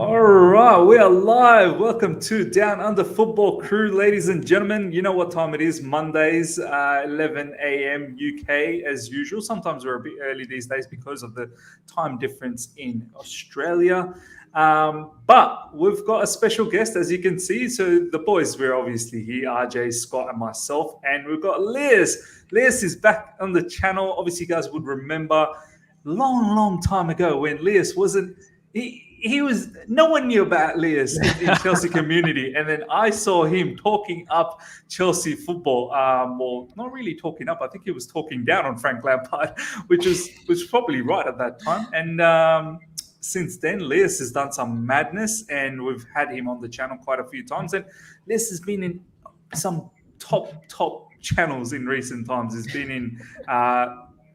All right, we are live. Welcome to Down Under Football Crew, ladies and gentlemen. You know what time it is? Mondays, 11 a.m. UK, as usual. Sometimes we're a bit early these days because of the time difference in Australia. But we've got a special guest, as you can see. So the boys, we're obviously here, RJ, Scott, and myself. And we've got Lyés. Lyés is back on the channel. Obviously, you guys would remember long time ago when Lyés wasn't... He was, no one knew about Lyés in Chelsea community, and then I saw him talking up Chelsea football. Well, not really talking up. I think he was talking down on Frank Lampard, which was probably right at that time. And since then, Lyés has done some madness, and we've had him on the channel quite a few times. And Lyés has been in some top channels in recent times. He's been in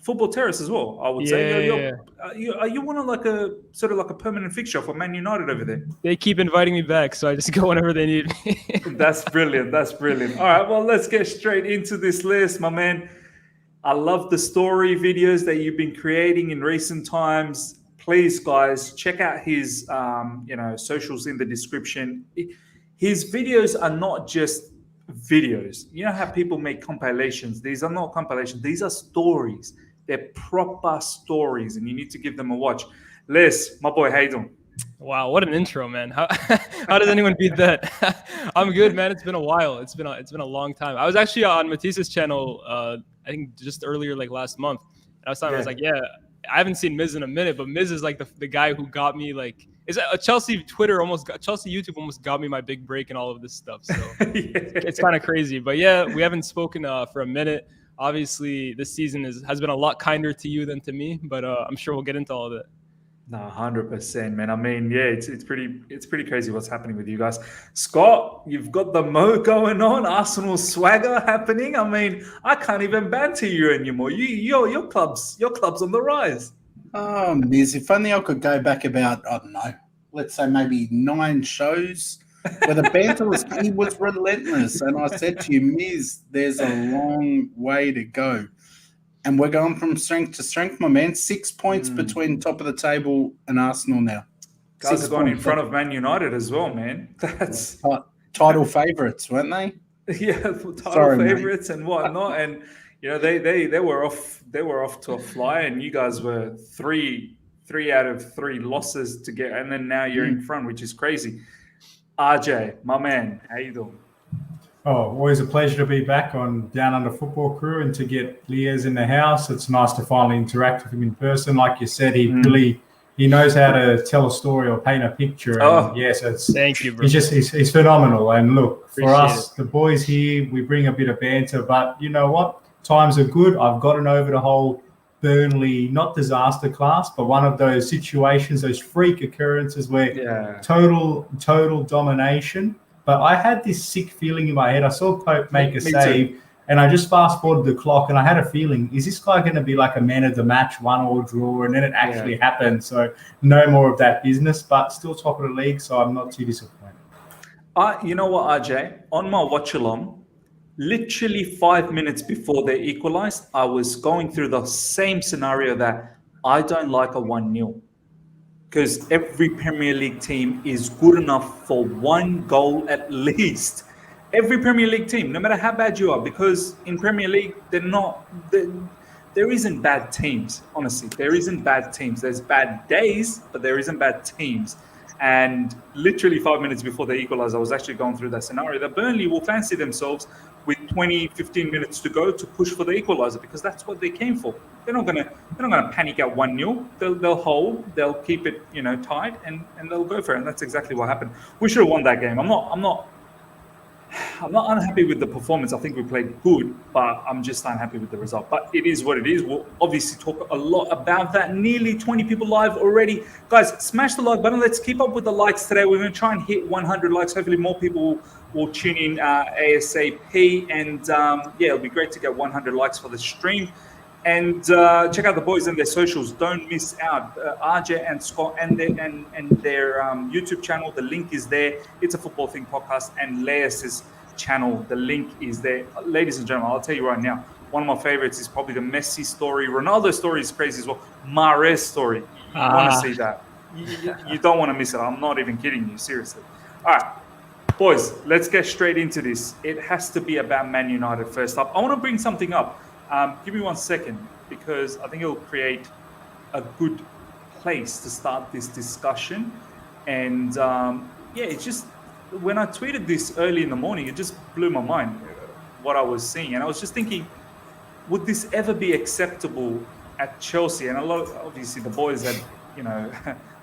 Football Terrace as well, I would say. Are you one of like a sort of like a permanent fixture for Man United over there? They keep inviting me back, so I just go whenever they need me. That's brilliant. All right, well, let's get straight into this list, my man. I love the story videos that you've been creating in recent times. Please, guys, check out his socials in the description. His videos are not just videos. You know how people make compilations? These are not compilations. These are stories. They're proper stories, and you need to give them a watch. Lyés, my boy, how you doing? Wow, what an intro, man! How does anyone beat that? I'm good, man. It's been a while. It's been a long time. I was actually on Matisse's channel, I think just earlier, like last month. And I was like, I haven't seen Miz in a minute, but Miz is like the guy who got me like. Is a Chelsea YouTube almost got me my big break and all of this stuff. So It's kind of crazy. But yeah, we haven't spoken for a minute. Obviously, this season has been a lot kinder to you than to me, but I'm sure we'll get into all of it. No, 100%, man. I mean, yeah, it's pretty crazy what's happening with you guys. Scott, you've got the mo going on, Arsenal swagger happening. I mean, I can't even banter you anymore. Your club's on the rise. Oh, Miz, if only I could go back about, I don't know, let's say maybe 9 shows where the banter was relentless. And I said to you, Miz, there's a long way to go. And we're going from strength to strength, my man. 6 points between top of the table and Arsenal now. Guys have gone in front of Man United as well, man. That's title favourites, weren't they? Yeah, title favourites and whatnot. And you know, they were off to a fly, and you guys were three out of 3 losses to get, and then now you're in front, which is crazy. RJ, my man, how you doing? Oh, always a pleasure to be back on Down Under Football Crew and to get Lyés in the house. It's nice to finally interact with him in person. Like you said, he knows how to tell a story or paint a picture. And yes, thank you, bro. He's phenomenal. And look, for us, the boys here, we bring a bit of banter, but you know what? Times are good. I've gotten over the whole Burnley, not disaster class, but one of those situations, those freak occurrences where total domination. But I had this sick feeling in my head. I saw Pope make a save, and I just fast forwarded the clock, and I had a feeling, is this guy going to be like a man of the match, 1-1 draw? And then it actually happened. So no more of that business, but still top of the league, so I'm not too disappointed. You know what, RJ? On my watch-along, literally 5 minutes before they equalized, I was going through the same scenario that I don't like a 1-0. Because every Premier League team is good enough for 1 goal at least. Every Premier League team, no matter how bad you are, because in Premier League, there isn't bad teams, honestly. There isn't bad teams. There's bad days, but there isn't bad teams. And literally 5 minutes before they equalized, I was actually going through that scenario that Burnley will fancy themselves with 15 minutes to go to push for the equalizer, because that's what they came for. They're not gonna panic at 1-0. They'll hold, they'll keep it, tight, and they'll go for it. And that's exactly what happened. We should have won that game. I'm not unhappy with the performance. I think we played good, but I'm just unhappy with the result. But it is what it is. We'll obviously talk a lot about that. Nearly 20 people live already. Guys, smash the like button. Let's keep up with the likes today. We're going to try and hit 100 likes. Hopefully more people will tune in ASAP. And it'll be great to get 100 likes for the stream. And check out the boys and their socials. Don't miss out. RJ and Scott and their YouTube channel. The link is there. It's a Football Thing podcast. And Lyés' channel. The link is there. Ladies and gentlemen, I'll tell you right now, one of my favorites is probably the Messi story. Ronaldo story is crazy as well. Mahrez story. You want to see that. You don't want to miss it. I'm not even kidding you, seriously. All right, boys, let's get straight into this. It has to be about Man United first up. I want to bring something up. Give me 1 second, because I think it will create a good place to start this discussion. And it's just, when I tweeted this early in the morning, it just blew my mind what I was seeing. And I was just thinking, would this ever be acceptable at Chelsea? And a lot of, obviously, the boys had,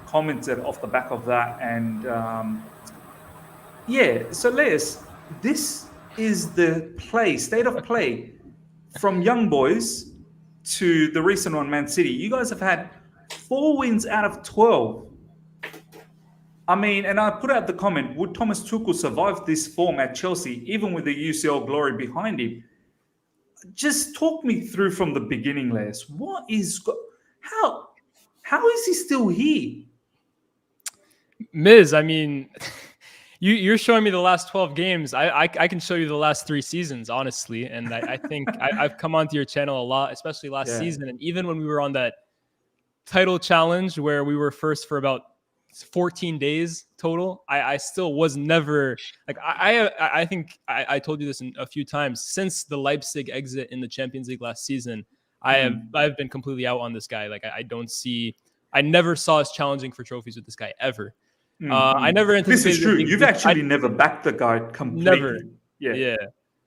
commented off the back of that. And so Lyés, this is the state of play from young boys to the recent one, Man City. You guys have had 4 wins out of 12. I mean, and I put out the comment, would Thomas Tuchel survive this form at Chelsea, even with the UCL glory behind him? Just talk me through from the beginning, Lyés. How is he still here? Miz, I mean, you're showing me the last 12 games. I can show you the last 3 seasons, honestly. And I think I've come onto your channel a lot, especially last season. And even when we were on that title challenge where we were first for about 14 days total, I still was never like, I think I told you this a few times. Since the Leipzig exit in the Champions League last season, I've been completely out on this guy. Like I never saw us challenging for trophies with this guy ever. I never anticipated. This is true. You've actually never backed the guy completely. Never. Yeah.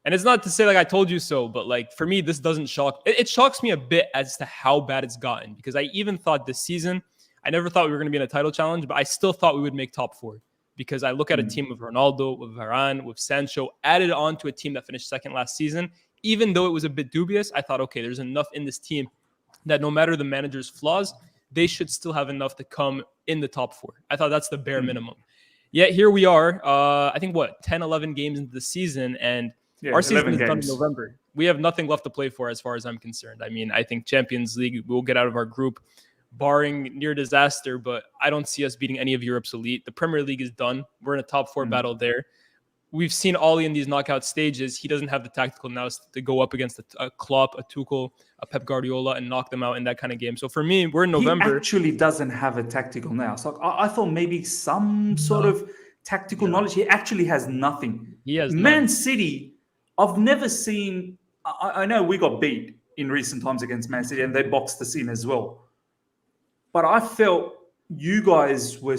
And it's not to say like I told you so, but like for me, this doesn't shock. It shocks me a bit as to how bad it's gotten, because I even thought this season, I never thought we were going to be in a title challenge, but I still thought we would make top 4, because I look at a team with Ronaldo, with Varane, with Sancho, added on to a team that finished second last season. Even though it was a bit dubious, I thought, okay, there's enough in this team that no matter the manager's flaws, they should still have enough to come in the top 4. I thought that's the bare minimum. Yet here we are, I think 10, 11 games into the season, and our season is done in November. We have nothing left to play for as far as I'm concerned. I mean, I think Champions League, we'll get out of our group, barring near disaster, but I don't see us beating any of Europe's elite. The Premier League is done. We're in a top 4 battle there. We've seen Ollie in these knockout stages. He doesn't have the tactical nous to go up against a Klopp, a Tuchel, a Pep Guardiola, and knock them out in that kind of game. So for me, we're in November. He actually doesn't have a tactical nous. So I thought maybe some sort of tactical knowledge. He actually has nothing. He has Man City, I've never seen. I know we got beat in recent times against Man City, and they boxed us in as well. But I felt you guys were.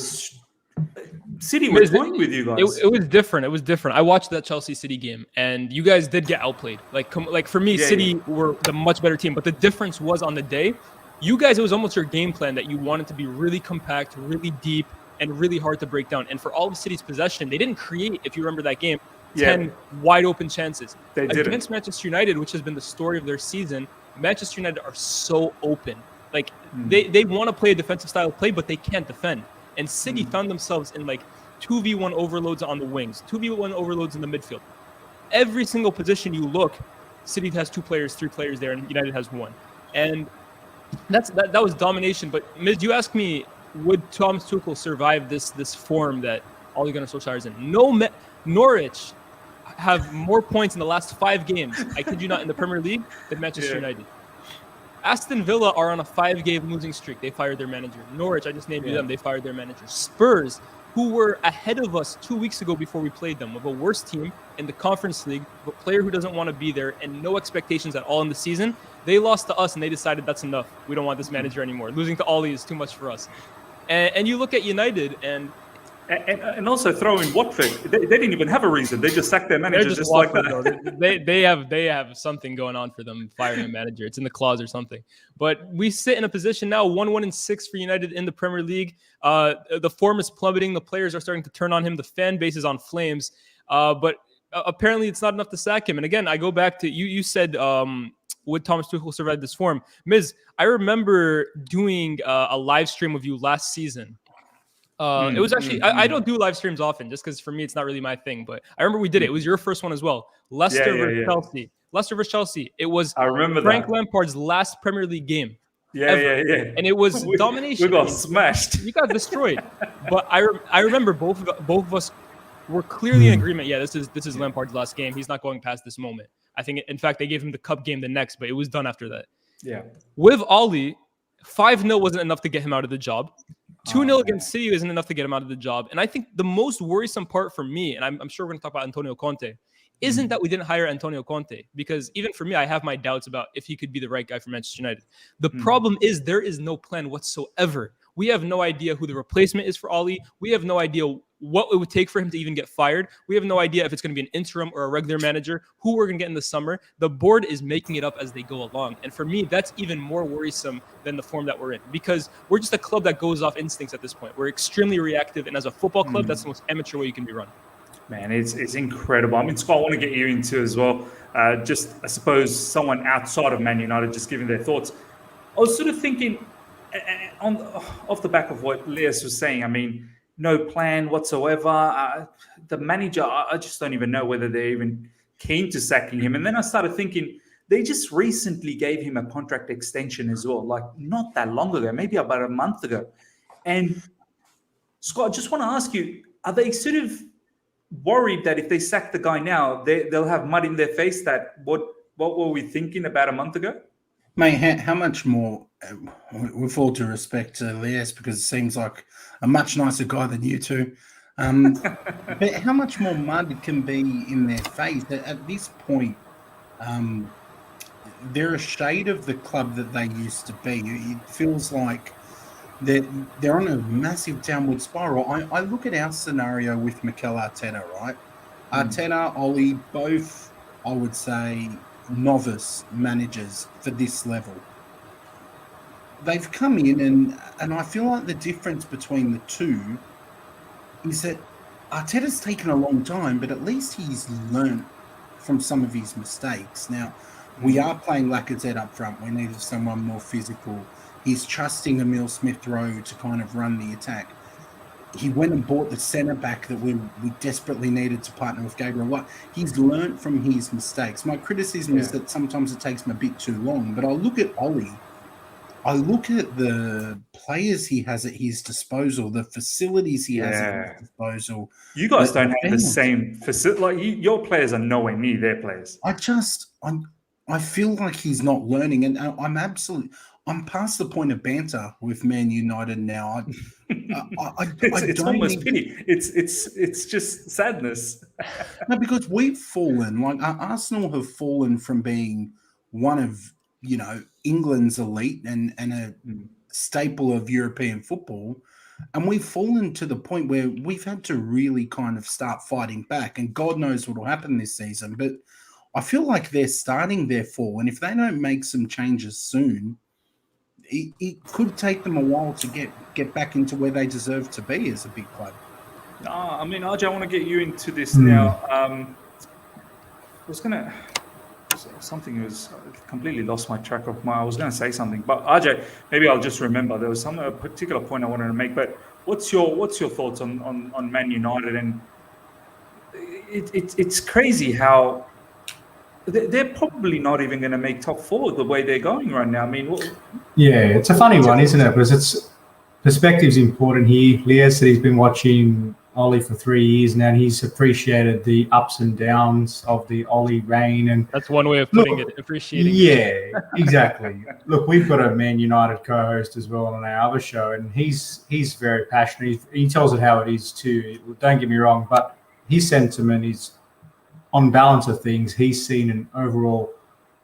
City was playing with you guys. It was different. It was different. I watched that Chelsea City game, and you guys did get outplayed. Like for me, City were the much better team. But the difference was on the day, you guys, it was almost your game plan that you wanted to be really compact, really deep, and really hard to break down. And for all of City's possession, they didn't create, if you remember that game, 10 wide open chances. They didn't. Against Manchester United, which has been the story of their season, Manchester United are so open. Like they want to play a defensive style of play, but they can't defend. And City found themselves in like 2v1 overloads on the wings, 2v1 overloads in the midfield. Every single position you look, City has 2 players, 3 players there, and United has 1. And that was domination. But Miz, you asked me, would Thomas Tuchel survive this form that Ole Gunnar Solskjaer is in? Norwich have more points in the last 5 games, I kid you not, in the Premier League than Manchester United. Aston Villa are on a 5-game losing streak. They fired their manager. Norwich, I just named you them. They fired their manager. Spurs, who were ahead of us 2 weeks ago before we played them, with a worse team in the Conference League, a player who doesn't want to be there, and no expectations at all in the season. They lost to us, and they decided that's enough. We don't want this manager anymore. Losing to Ollie is too much for us. And you look at United, and also throw in Watford. They didn't even have a reason. They just sacked their manager just like that. They have something going on for them firing a manager. It's in the clause or something. But we sit in a position now, 1-1-6 for United in the Premier League. The form is plummeting. The players are starting to turn on him. The fan base is on flames. But apparently it's not enough to sack him. And again, I go back to you said, would Thomas Tuchel survive this form? Miz, I remember doing a live stream with you last season. It was actually, I don't do live streams often just because for me, it's not really my thing, but I remember we did it. It was your first one as well. Leicester versus Chelsea. Leicester versus Chelsea. It was Frank Lampard's last Premier League game. And it was domination. We got smashed. You got destroyed. But I remember both of us were clearly in agreement. Yeah, this is Lampard's last game. He's not going past this moment. I think, in fact, they gave him the cup game the next, but it was done after that. Yeah. With Ollie, 5-0 wasn't enough to get him out of the job. 2-0 against City isn't enough to get him out of the job. And I think the most worrisome part for me, and I'm sure we're going to talk about Antonio Conte, isn't that we didn't hire Antonio Conte. Because even for me, I have my doubts about if he could be the right guy for Manchester United. The problem is there is no plan whatsoever. We have no idea who the replacement is for Oli. We have no idea what it would take for him to even get fired. We have no idea if it's going to be an interim or a regular manager, who we're going to get in the summer. The board is making it up as they go along. And for me, that's even more worrisome than the form that we're in, because we're just a club that goes off instincts at this point. We're extremely reactive. And as a football club, that's the most amateur way you can be run. Man, it's incredible. I mean, Scott, I want to get you into as well. Just, I suppose, someone outside of Man United just giving their thoughts. I was sort of thinking, off the back of what Lyés was saying, I mean, no plan whatsoever. The manager, I just don't even know whether they're even keen to sacking him. And then I started thinking, they just recently gave him a contract extension as well, like not that long ago, maybe about a month ago. And Scott, I just want to ask you, are they sort of worried that if they sack the guy now, they'll have mud in their face that what were we thinking about a month ago? Mate, how much more, with all due respect to Lyés, because it seems like a much nicer guy than you two, but how much more mud can be in their face? At this point, they're a shade of the club that they used to be. It feels like they're on a massive downward spiral. I look at our scenario with Mikel Arteta, right? Arteta, Oli, both, I would say, novice managers for this level. They've come in and I feel like the difference between the two is that Arteta's taken a long time, but at least he's learnt from some of his mistakes. Now, we are playing Lacazette up front. We needed someone more physical. He's trusting Emile Smith-Rowe to kind of run the attack. He went and bought the centre-back that we desperately needed to partner with Gabriel White. He's learnt from his mistakes. My criticism is that sometimes it takes him a bit too long. But I look at Oli. I look at the players he has at his disposal, the facilities he has at his disposal. You guys don't have the same facility. Like your players are nowhere near their players. I feel like he's not learning, and I'm past the point of banter with Man United now. It's almost pity. It's just sadness. No, because we've fallen. Like Arsenal have fallen from being one of England's elite and a staple of European football, and we've fallen to the point where we've had to really kind of start fighting back. And God knows what will happen this season, but I feel like they're starting their fall, and if they don't make some changes soon, it could take them a while to get back into where they deserve to be as a big club. I mean, RJ, I want to get you into this now. I was gonna something was completely lost my track of I was going to say something, but RJ, maybe I'll just remember. There was a particular point I wanted to make. But what's your thoughts on Man United? And it's crazy how they're probably not even going to make top four the way they're going right now. I mean, it's a funny one, isn't it? Because perspective's important here. Lyés said he's been watching Oli for 3 years now, and he's appreciated the ups and downs of the Oli reign. And that's one way of putting it, appreciating. Yeah, exactly. Look, we've got a Man United co-host as well on our other show, and he's very passionate. He tells it how it is too. Don't get me wrong, but his sentiment is, on balance of things, he's seen an overall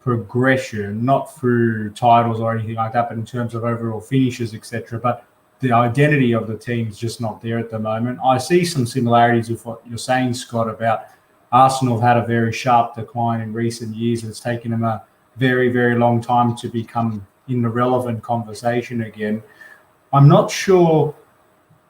progression, not through titles or anything like that, but in terms of overall finishes, etc. But the identity of the team is just not there at the moment. I see some similarities with what you're saying, Scott, about Arsenal have had a very sharp decline in recent years. It's taken them a very, very long time to become in the relevant conversation again. I'm not sure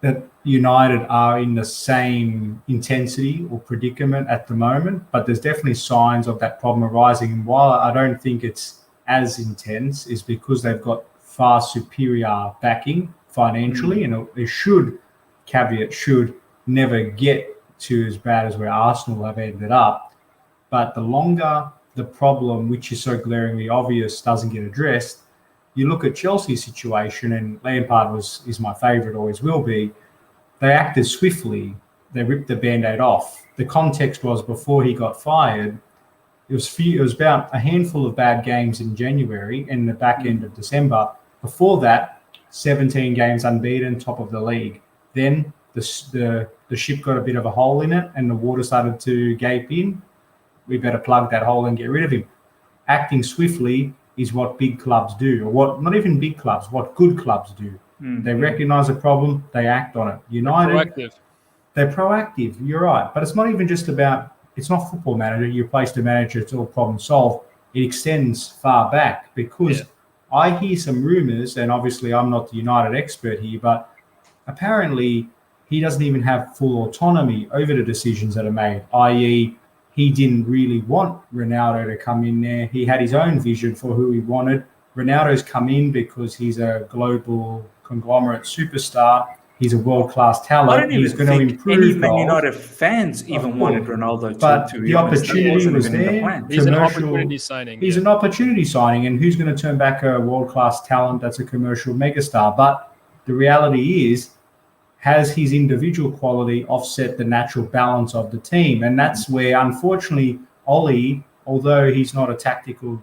that United are in the same intensity or predicament at the moment, but there's definitely signs of that problem arising. And while I don't think it's as intense, is because they've got far superior backing financially, and it should never get to as bad as where Arsenal have ended up. But the longer the problem, which is so glaringly obvious, doesn't get addressed, you look at Chelsea's situation, and Lampard is my favourite, always will be. They acted swiftly. They ripped the Band-Aid off. The context was before he got fired, it was about a handful of bad games in January and the back end of December. Before that, 17 games unbeaten, top of the league. Then the ship got a bit of a hole in it and the water started to gape in. We better plug that hole and get rid of him. Acting swiftly is what big clubs do, or what not even big clubs, what good clubs do. They recognize a problem, they act on it. United, they're proactive. You're right, but it's not even just about. It's not Football Manager. You replace the manager, it's all problem solved. It extends far back because I hear some rumors, and obviously I'm not the United expert here, but apparently he doesn't even have full autonomy over the decisions that are made. I.e., he didn't really want Ronaldo to come in there. He had his own vision for who he wanted. Ronaldo's come in because he's a global conglomerate superstar. He's a world-class talent. I don't even He's going to think improve any Man goals. United fans even wanted Ronaldo But to the be honest. That opportunity wasn't was even in the there. plan. He's an Commercial- opportunity signing. He's an opportunity signing, and who's going to turn back a world-class talent that's a commercial megastar? But the reality is, has his individual quality offset the natural balance of the team? And that's where, unfortunately, Ollie, although he's not a tactical,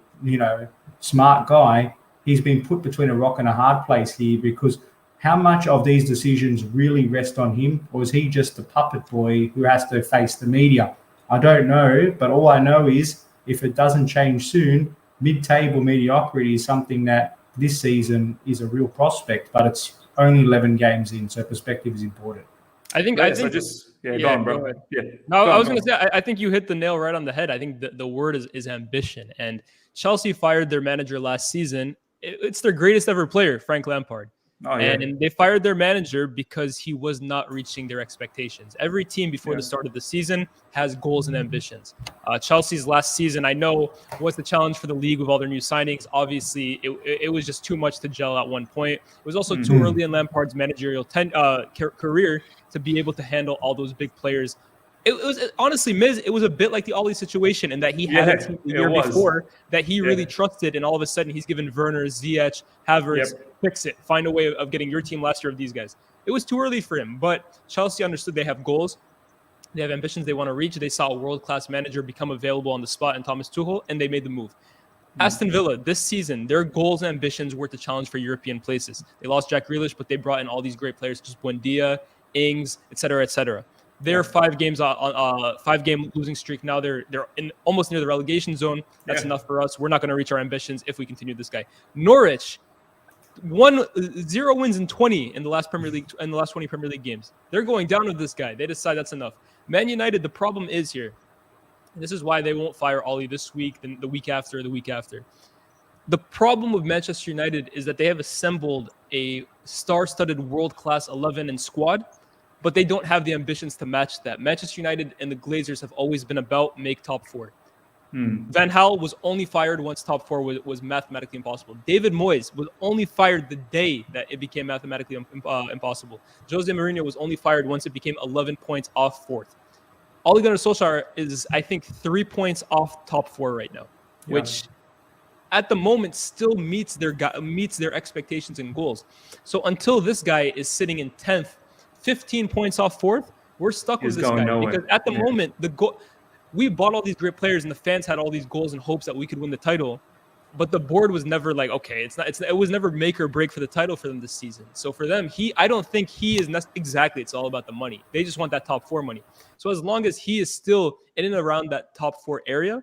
smart guy, he's been put between a rock and a hard place here because how much of these decisions really rest on him, or is he just the puppet boy who has to face the media? I don't know, but all I know is if it doesn't change soon, mid-table mediocrity is something that this season is a real prospect, but it's only 11 games in, so perspective is important. I think Go on, bro. go ahead. Yeah. No, Go I on, was go going to on. say, I think you hit the nail right on the head. I think the word is ambition. And Chelsea fired their manager last season. It's their greatest ever player, Frank Lampard. Oh, yeah. And they fired their manager because he was not reaching their expectations. Every team before the start of the season has goals and ambitions. Chelsea's last season, I know, was the challenge for the league with all their new signings. Obviously, it was just too much to gel at one point. It was also too early in Lampard's managerial career to be able to handle all those big players. It was honestly, Miz, it was a bit like the Ollie situation in that he had a team the year before that he really trusted, and all of a sudden he's given Werner, Ziyech, Havertz, fix it, find a way of getting your team last year of these guys. It was too early for him, but Chelsea understood they have goals, they have ambitions they want to reach. They saw a world-class manager become available on the spot in Thomas Tuchel, and they made the move. Aston Villa, this season, their goals and ambitions were to challenge for European places. They lost Jack Grealish, but they brought in all these great players, such as Buendia, Ings, etc., etc. They're 5 games on 5-game losing streak. Now they're almost near the relegation zone. That's enough for us. We're not going to reach our ambitions if we continue this guy. Norwich, 0 wins in 20 in the last 20 Premier League games. They're going down with this guy. They decide that's enough. Man United, the problem is here. This is why they won't fire Ollie this week, then the week after, the week after. The problem with Manchester United is that they have assembled a star-studded world-class 11 and squad, but they don't have the ambitions to match that. Manchester United and the Glazers have always been about make top 4. Van Gaal was only fired once top 4 was mathematically impossible. David Moyes was only fired the day that it became mathematically impossible. Jose Mourinho was only fired once it became 11 points off 4th. Ole Gunnar Solskjaer is, I think, 3 points off top 4 right now, which at the moment still meets their expectations and goals. So until this guy is sitting in 10th, 15 points off 4th, we're stuck with this guy. Nowhere. Because at the moment, we bought all these great players and the fans had all these goals and hopes that we could win the title. But the board was never like, okay, it was never make or break for the title for them this season. So for them, I don't think he is exactly, it's all about the money. They just want that top 4 money. So as long as he is still in and around that top 4 area,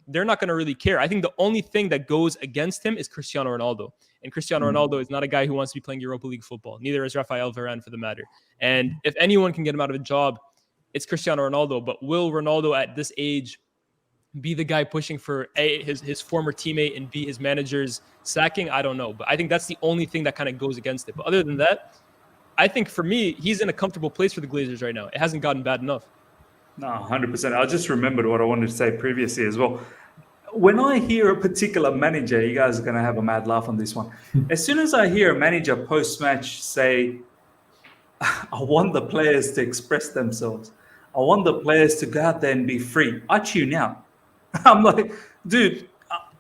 they're not going to really care. I think the only thing that goes against him is Cristiano Ronaldo. And Cristiano Ronaldo is not a guy who wants to be playing Europa League football. Neither is Rafael Varane, for the matter. And if anyone can get him out of a job, it's Cristiano Ronaldo. But will Ronaldo at this age be the guy pushing for his former teammate and be his manager's sacking? I don't know. But I think that's the only thing that kind of goes against it. But other than that, I think for me, he's in a comfortable place for the Glazers right now. It hasn't gotten bad enough. No, 100%. I just remembered what I wanted to say previously as well. When I hear a particular manager, you guys are going to have a mad laugh on this one. As soon as I hear a manager post-match say, I want the players to express themselves, I want the players to go out there and be free, I tune out. I'm like, dude,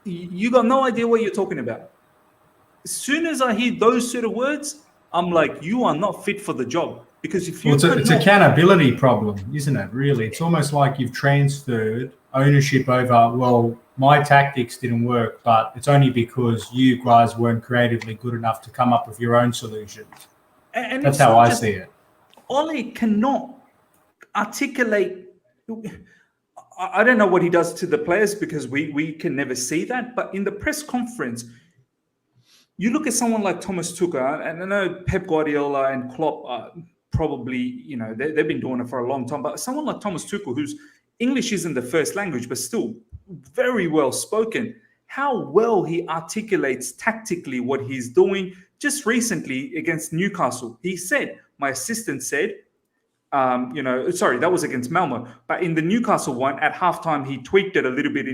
you got no idea what you're talking about. As soon as I hear those sort of words, I'm like, you are not fit for the job. Because if you Well, it's an accountability problem, isn't it? Really, it's almost like you've transferred ownership over. Well, my tactics didn't work, but it's only because you guys weren't creatively good enough to come up with your own solutions. and That's it's how not I just- see it. Ollie cannot articulate. I don't know what he does to the players because we can never see that. But in the press conference, you look at someone like Thomas Tuchel, and I know Pep Guardiola and Klopp are probably, they've been doing it for a long time. But someone like Thomas Tuchel, whose English isn't the first language, but still very well spoken, how well he articulates tactically what he's doing. Just recently against Newcastle, he said, my assistant said, sorry, that was against Malmo. But in the Newcastle one, at halftime, he tweaked it a little bit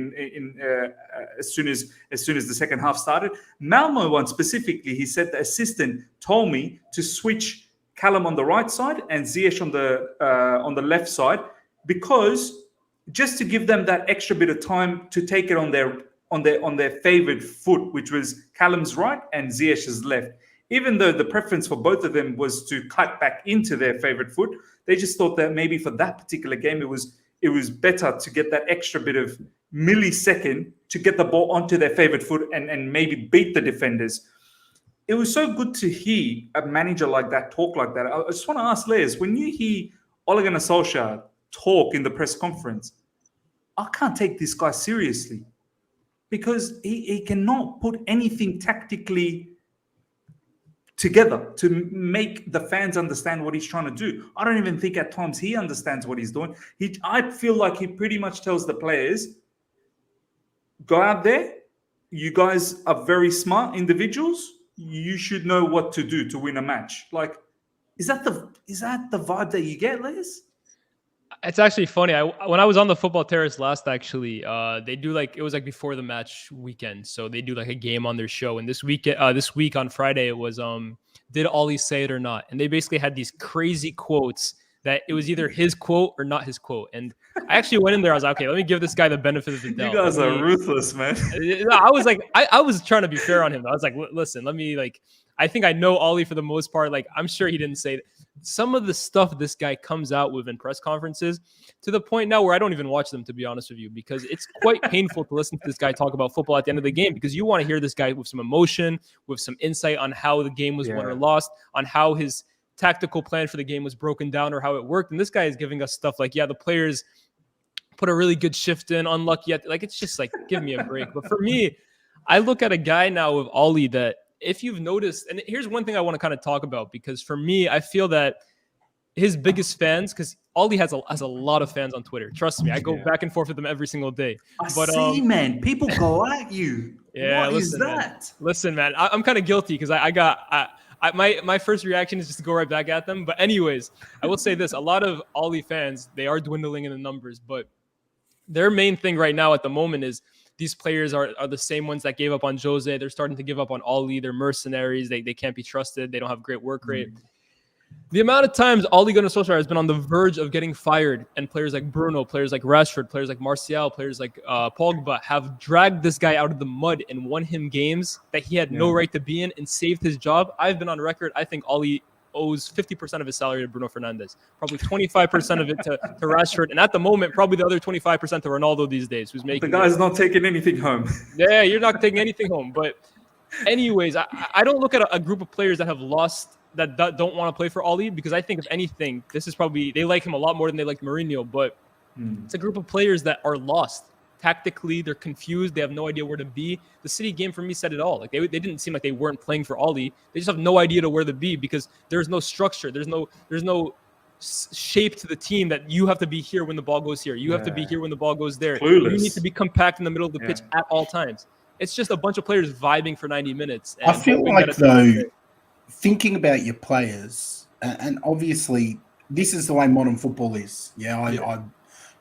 as soon as the second half started. Malmo one specifically, he said the assistant told me to switch Callum on the right side and Ziyech on the left side, because just to give them that extra bit of time to take it on their favorite foot, which was Callum's right and Ziyech's left. Even though the preference for both of them was to cut back into their favorite foot, they just thought that maybe for that particular game, it was better to get that extra bit of millisecond to get the ball onto their favorite foot and maybe beat the defenders. It was so good to hear a manager like that talk like that. I just want to ask Lyés, when you hear Ole Gunnar Solskjaer talk in the press conference, I can't take this guy seriously because he cannot put anything tactically together to make the fans understand what he's trying to do. I don't even think at times he understands what he's doing. I feel like he pretty much tells the players, go out there, you guys are very smart individuals, you should know what to do to win a match. Like, is that the vibe that you get, Lyés? It's actually funny. When I was on the football terrace last, actually, they do it was before the match weekend, so they do a game on their show. And this week on Friday, it was did Ollie say it or not? And they basically had these crazy quotes that it was either his quote or not his quote. And I actually went in there. I was like, okay, let me give this guy the benefit of the doubt. You guys are ruthless, man. I was like, I was trying to be fair on him. I was like, listen, let me I think I know Ollie for the most part. I'm sure he didn't say that. Some of the stuff this guy comes out with in press conferences, to the point now where I don't even watch them, to be honest with you, because it's quite painful to listen to this guy talk about football at the end of the game, because you want to hear this guy with some emotion, with some insight on how the game was won or lost, on how his tactical plan for the game was broken down or how it worked. And this guy is giving us stuff like, the players put a really good shift in, unlucky. It's just give me a break. But for me, I look at a guy now with Ollie that, if you've noticed, and here's one thing I want to kind of talk about, because for me, I feel that his biggest fans, because Ollie has a lot of fans on Twitter. Trust me, I go back and forth with them every single day. See, man, people go at you. Yeah, what is that? Man. Listen, man, I'm kind of guilty because my first reaction is just to go right back at them. But anyways, I will say this: a lot of Ollie fans, they are dwindling in the numbers, but their main thing right now at the moment is, these players are the same ones that gave up on Jose. They're starting to give up on Ollie. They're mercenaries. They can't be trusted. They don't have great work rate. The amount of times Ole Gunnar Solskjaer has been on the verge of getting fired, and players like Bruno, players like Rashford, players like Martial, players like Pogba have dragged this guy out of the mud and won him games that he had no right to be in and saved his job. I've been on record. I think Ollie owes 50% of his salary to Bruno Fernandes, probably 25% of it to Rashford, and at the moment, probably the other 25% to Ronaldo these days, who's making. The guy's not taking anything home. Yeah, you're not taking anything home. But anyways, I don't look at a group of players that have lost, that don't want to play for Ollie, because I think if anything, this is probably, they like him a lot more than they like Mourinho, but it's a group of players that are lost. Tactically, they're confused. They have no idea where to be. The City game for me said it all. They didn't seem like they weren't playing for Ollie. They just have no idea to where to be, because there's no structure. There's no shape to the team that you have to be here when the ball goes here. You have to be here when the ball goes there. Clueless. You need to be compact in the middle of the pitch at all times. It's just a bunch of players vibing for 90 minutes. I feel like, though, thinking about your players, and obviously this is the way modern football is.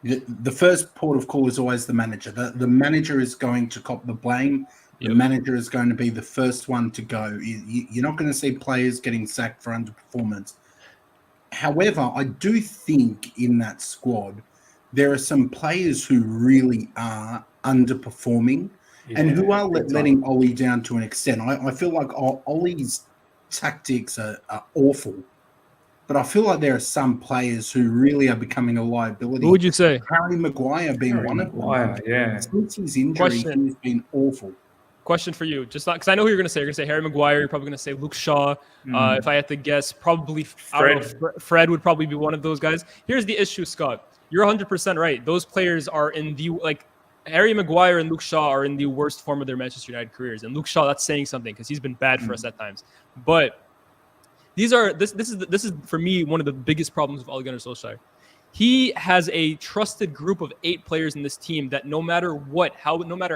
The first port of call is always the manager. The manager is going to cop the blame. The manager is going to be the first one to go. You're not going to see players getting sacked for underperformance. However, I do think in that squad, there are some players who really are underperforming and who are letting Ollie down to an extent. I feel like Ollie's tactics are awful. but I feel like there are some players who really are becoming a liability. Who would you say? Harry Maguire being one of them. Yeah. Since his injury, Question. he's been awful. Question for you, just not because I know who you're going to say. You're going to say Harry Maguire. You're probably going to say Luke Shaw. If I had to guess, probably Fred would probably be one of those guys. Here's the issue, Scott. You're 100% right. Those players are in the Harry Maguire and Luke Shaw are in the worst form of their Manchester United careers. And Luke Shaw, that's saying something because he's been bad for us at times. But this is for me one of the biggest problems with Ole Gunnar Solskjaer. He has a trusted group of 8 players in this team that no matter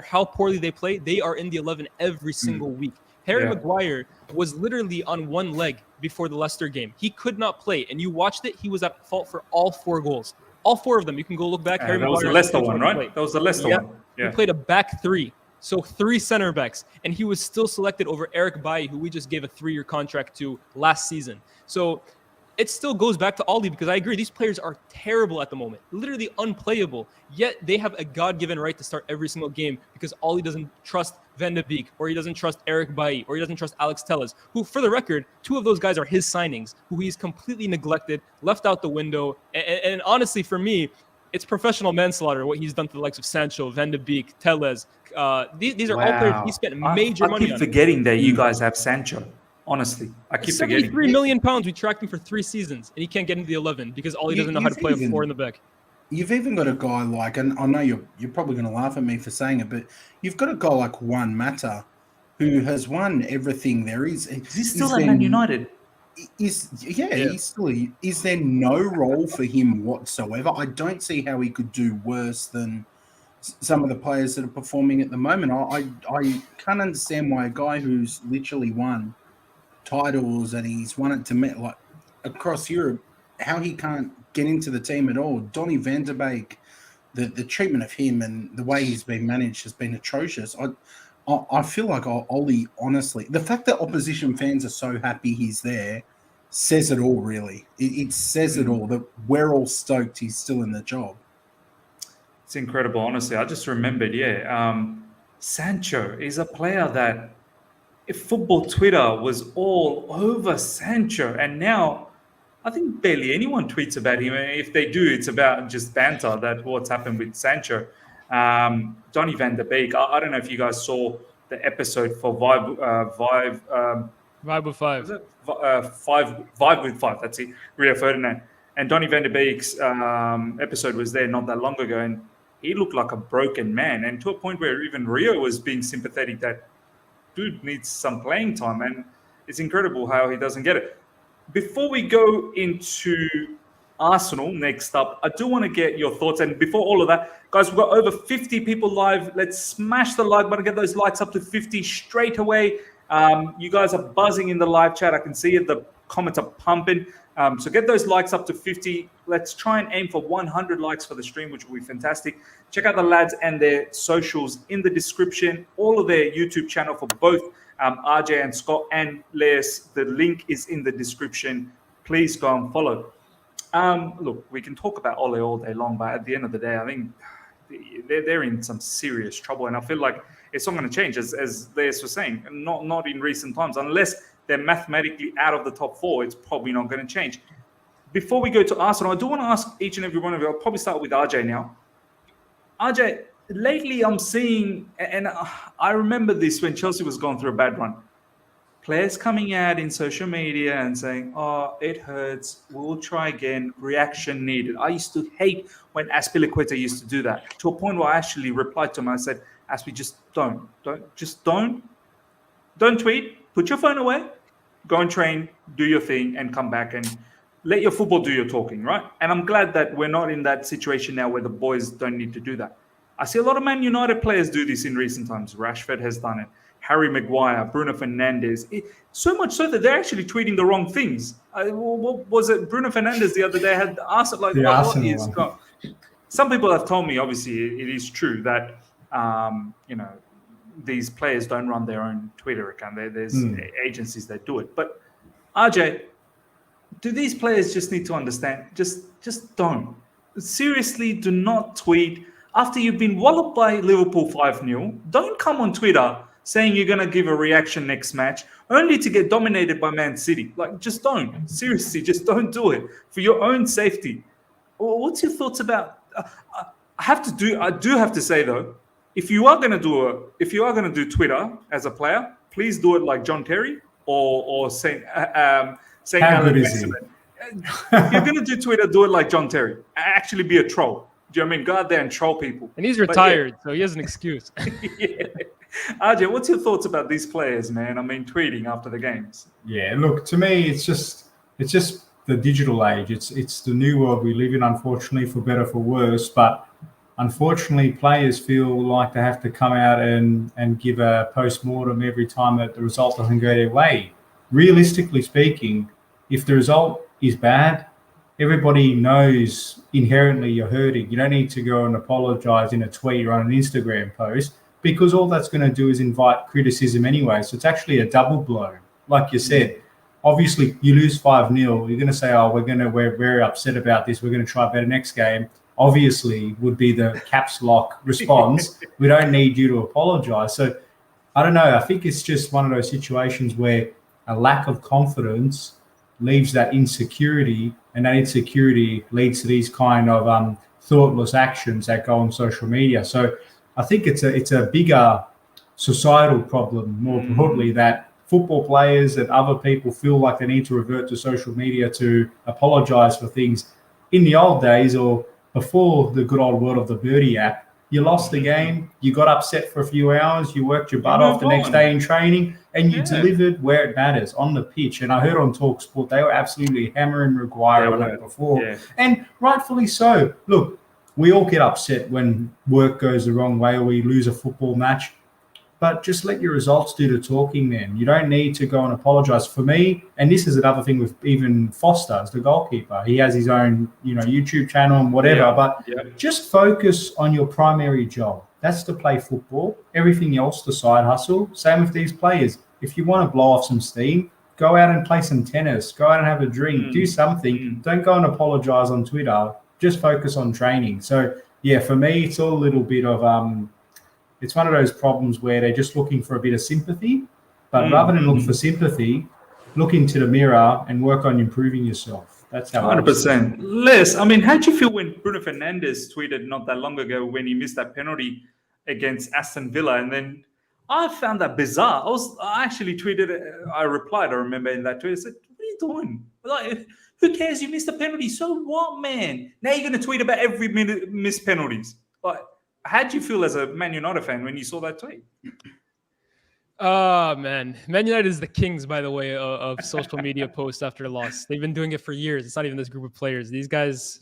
how poorly they play, they are in the 11 every single week. Harry Maguire was literally on one leg before the Leicester game. He could not play, and you watched it. He was at fault for all 4 goals. All 4 of them. You can go look back. Harry That was Maguire the Leicester one, right? That was the Leicester one. Yeah. He played a back 3. So 3 center backs, and he was still selected over Eric Bailly, who we just gave a 3-year contract to last season. So it still goes back to Ollie because I agree, these players are terrible at the moment, literally unplayable, yet they have a God-given right to start every single game because Ollie doesn't trust Van de Beek, or he doesn't trust Eric Bailly, or he doesn't trust Alex Telles, who, for the record, 2 of those guys are his signings, who he's completely neglected, left out the window, and honestly, for me, it's professional manslaughter, what he's done to the likes of Sancho, Van de Beek, Telles. These are all players he spent major money on. I keep forgetting that you guys have Sancho. Honestly, I keep forgetting. £73 million. We tracked him for 3 seasons, and he can't get into the 11 because Ollie doesn't know how to play a 4 in the back. You've even got a guy like, and I know you're probably going to laugh at me for saying it, but you've got a guy like Juan Mata, who has won everything there is. Is he still at Man United? He's still. Is there no role for him whatsoever? I don't see how he could do worse than some of the players that are performing at the moment. I can't understand why a guy who's literally won titles and he's won it to like across Europe, how he can't get into the team at all. Donny van der Beek, the treatment of him and the way he's been managed has been atrocious. I feel like Ollie, honestly, the fact that opposition fans are so happy he's there says it all, really. It says it all, that we're all stoked he's still in the job. It's incredible, honestly. I just remembered, Sancho is a player that if football Twitter was all over Sancho, and now I think barely anyone tweets about him. If they do, it's about just banter, that what's happened with Sancho. Donny van der Beek, I don't know if you guys saw the episode for Vibe with 5. Was it? Vibe with 5, that's it. Rio Ferdinand. And Donny van der Beek's episode was there not that long ago, and he looked like a broken man. And to a point where even Rio was being sympathetic that dude needs some playing time, and it's incredible how he doesn't get it. Before we go into Arsenal next up, I do want to get your thoughts. And before all of that, guys, we've got over 50 people live. Let's smash the like button, get those likes up to 50 straight away. You guys are buzzing in the live chat. I can see it. The comments are pumping. So get those likes up to 50. Let's try and aim for 100 likes for the stream, which will be fantastic. Check out the lads and their socials in the description. All of their YouTube channel for both RJ and Scott and Lyés. The link is in the description. Please go and follow. Look, we can talk about Ole all day long, but at the end of the day, I think they're in some serious trouble. And I feel like it's not going to change, as Lyés was saying, not in recent times. Unless they're mathematically out of the top 4, it's probably not going to change. Before we go to Arsenal, I do want to ask each and every one of you, I'll probably start with RJ now. RJ, lately I'm seeing, and I remember this when Chelsea was going through a bad run, players coming out in social media and saying, oh, it hurts, we'll try again, reaction needed. I used to hate when Azpilicueta used to do that, to a point where I actually replied to him. I said, Aspi, just don't tweet, put your phone away, go and train, do your thing, and come back and let your football do your talking, right? And I'm glad that we're not in that situation now where the boys don't need to do that. I see a lot of Man United players do this in recent times. Rashford has done it. Harry Maguire, Bruno Fernandes. So much so that they're actually tweeting the wrong things. What was it? Bruno Fernandes the other day had asked like, what is going? Some people have told me, obviously, it is true that these players don't run their own Twitter account. There's agencies that do it. But RJ, do these players just need to understand? Just don't. Seriously, do not tweet. After you've been walloped by Liverpool 5-0, don't come on Twitter saying you're going to give a reaction next match, only to get dominated by Man City. Like, just don't. Seriously, just don't do it for your own safety. What's your thoughts about? I do have to say though, if you are going to do Twitter as a player, please do it like John Terry or Saint How Alan good is he? Maximin. If you're going to do Twitter, do it like John Terry. Actually, be a troll. Do you know what I mean? Go out there and troll people. And he's retired, so he has an excuse. Yeah. RJ, what's your thoughts about these players, man? I mean, tweeting after the games. Yeah, look, to me, it's just the digital age. It's the new world we live in, unfortunately, for better, for worse. But unfortunately, players feel like they have to come out and give a post-mortem every time that the result doesn't go their way. Realistically speaking, if the result is bad, everybody knows inherently you're hurting. You don't need to go and apologize in a tweet or on an Instagram post, because all that's going to do is invite criticism anyway. So it's actually a double blow. Like you said, obviously you lose 5-0. You're going to say, oh, we're very upset about this. We're going to try better next game. Obviously would be the caps lock response. We don't need you to apologize. So I don't know. I think it's just one of those situations where a lack of confidence leaves that insecurity, and that insecurity leads to these kind of thoughtless actions that go on social media. So I think it's a bigger societal problem, more broadly, that football players and other people feel like they need to revert to social media to apologize for things. In the old days, or before the good old world of the Birdie app, you lost the game, you got upset for a few hours, you worked your butt off the next day in training, and you delivered where it matters, on the pitch. And I heard on TalkSport, they were absolutely hammering Maguire on it before. Yeah. And rightfully so. Look, we all get upset when work goes the wrong way or we lose a football match. But just let your results do the talking then. You don't need to go and apologise. For me, and this is another thing with even Foster as the goalkeeper. He has his own, YouTube channel and whatever. But just focus on your primary job. That's to play football. Everything else, the side hustle. Same with these players. If you want to blow off some steam, go out and play some tennis. Go out and have a drink. Do something. Don't go and apologise on Twitter. Just focus on training. So, yeah, for me, it's all a little bit of it's one of those problems where they're just looking for a bit of sympathy. But rather than look for sympathy, look into the mirror and work on improving yourself. That's how 100%. Liés, I mean, how'd you feel when Bruno Fernandes tweeted not that long ago when he missed that penalty against Aston Villa? And then I found that bizarre. I actually tweeted, I replied, I remember in that tweet, I said, what are you doing? Like, who cares? You missed a penalty. So what, man? Now you're going to tweet about every minute missed penalties. Like, how did you feel as a Man United fan when you saw that tweet? Oh, man. Man United is the kings, by the way, of social media posts after a loss. They've been doing it for years. It's not even this group of players. These guys,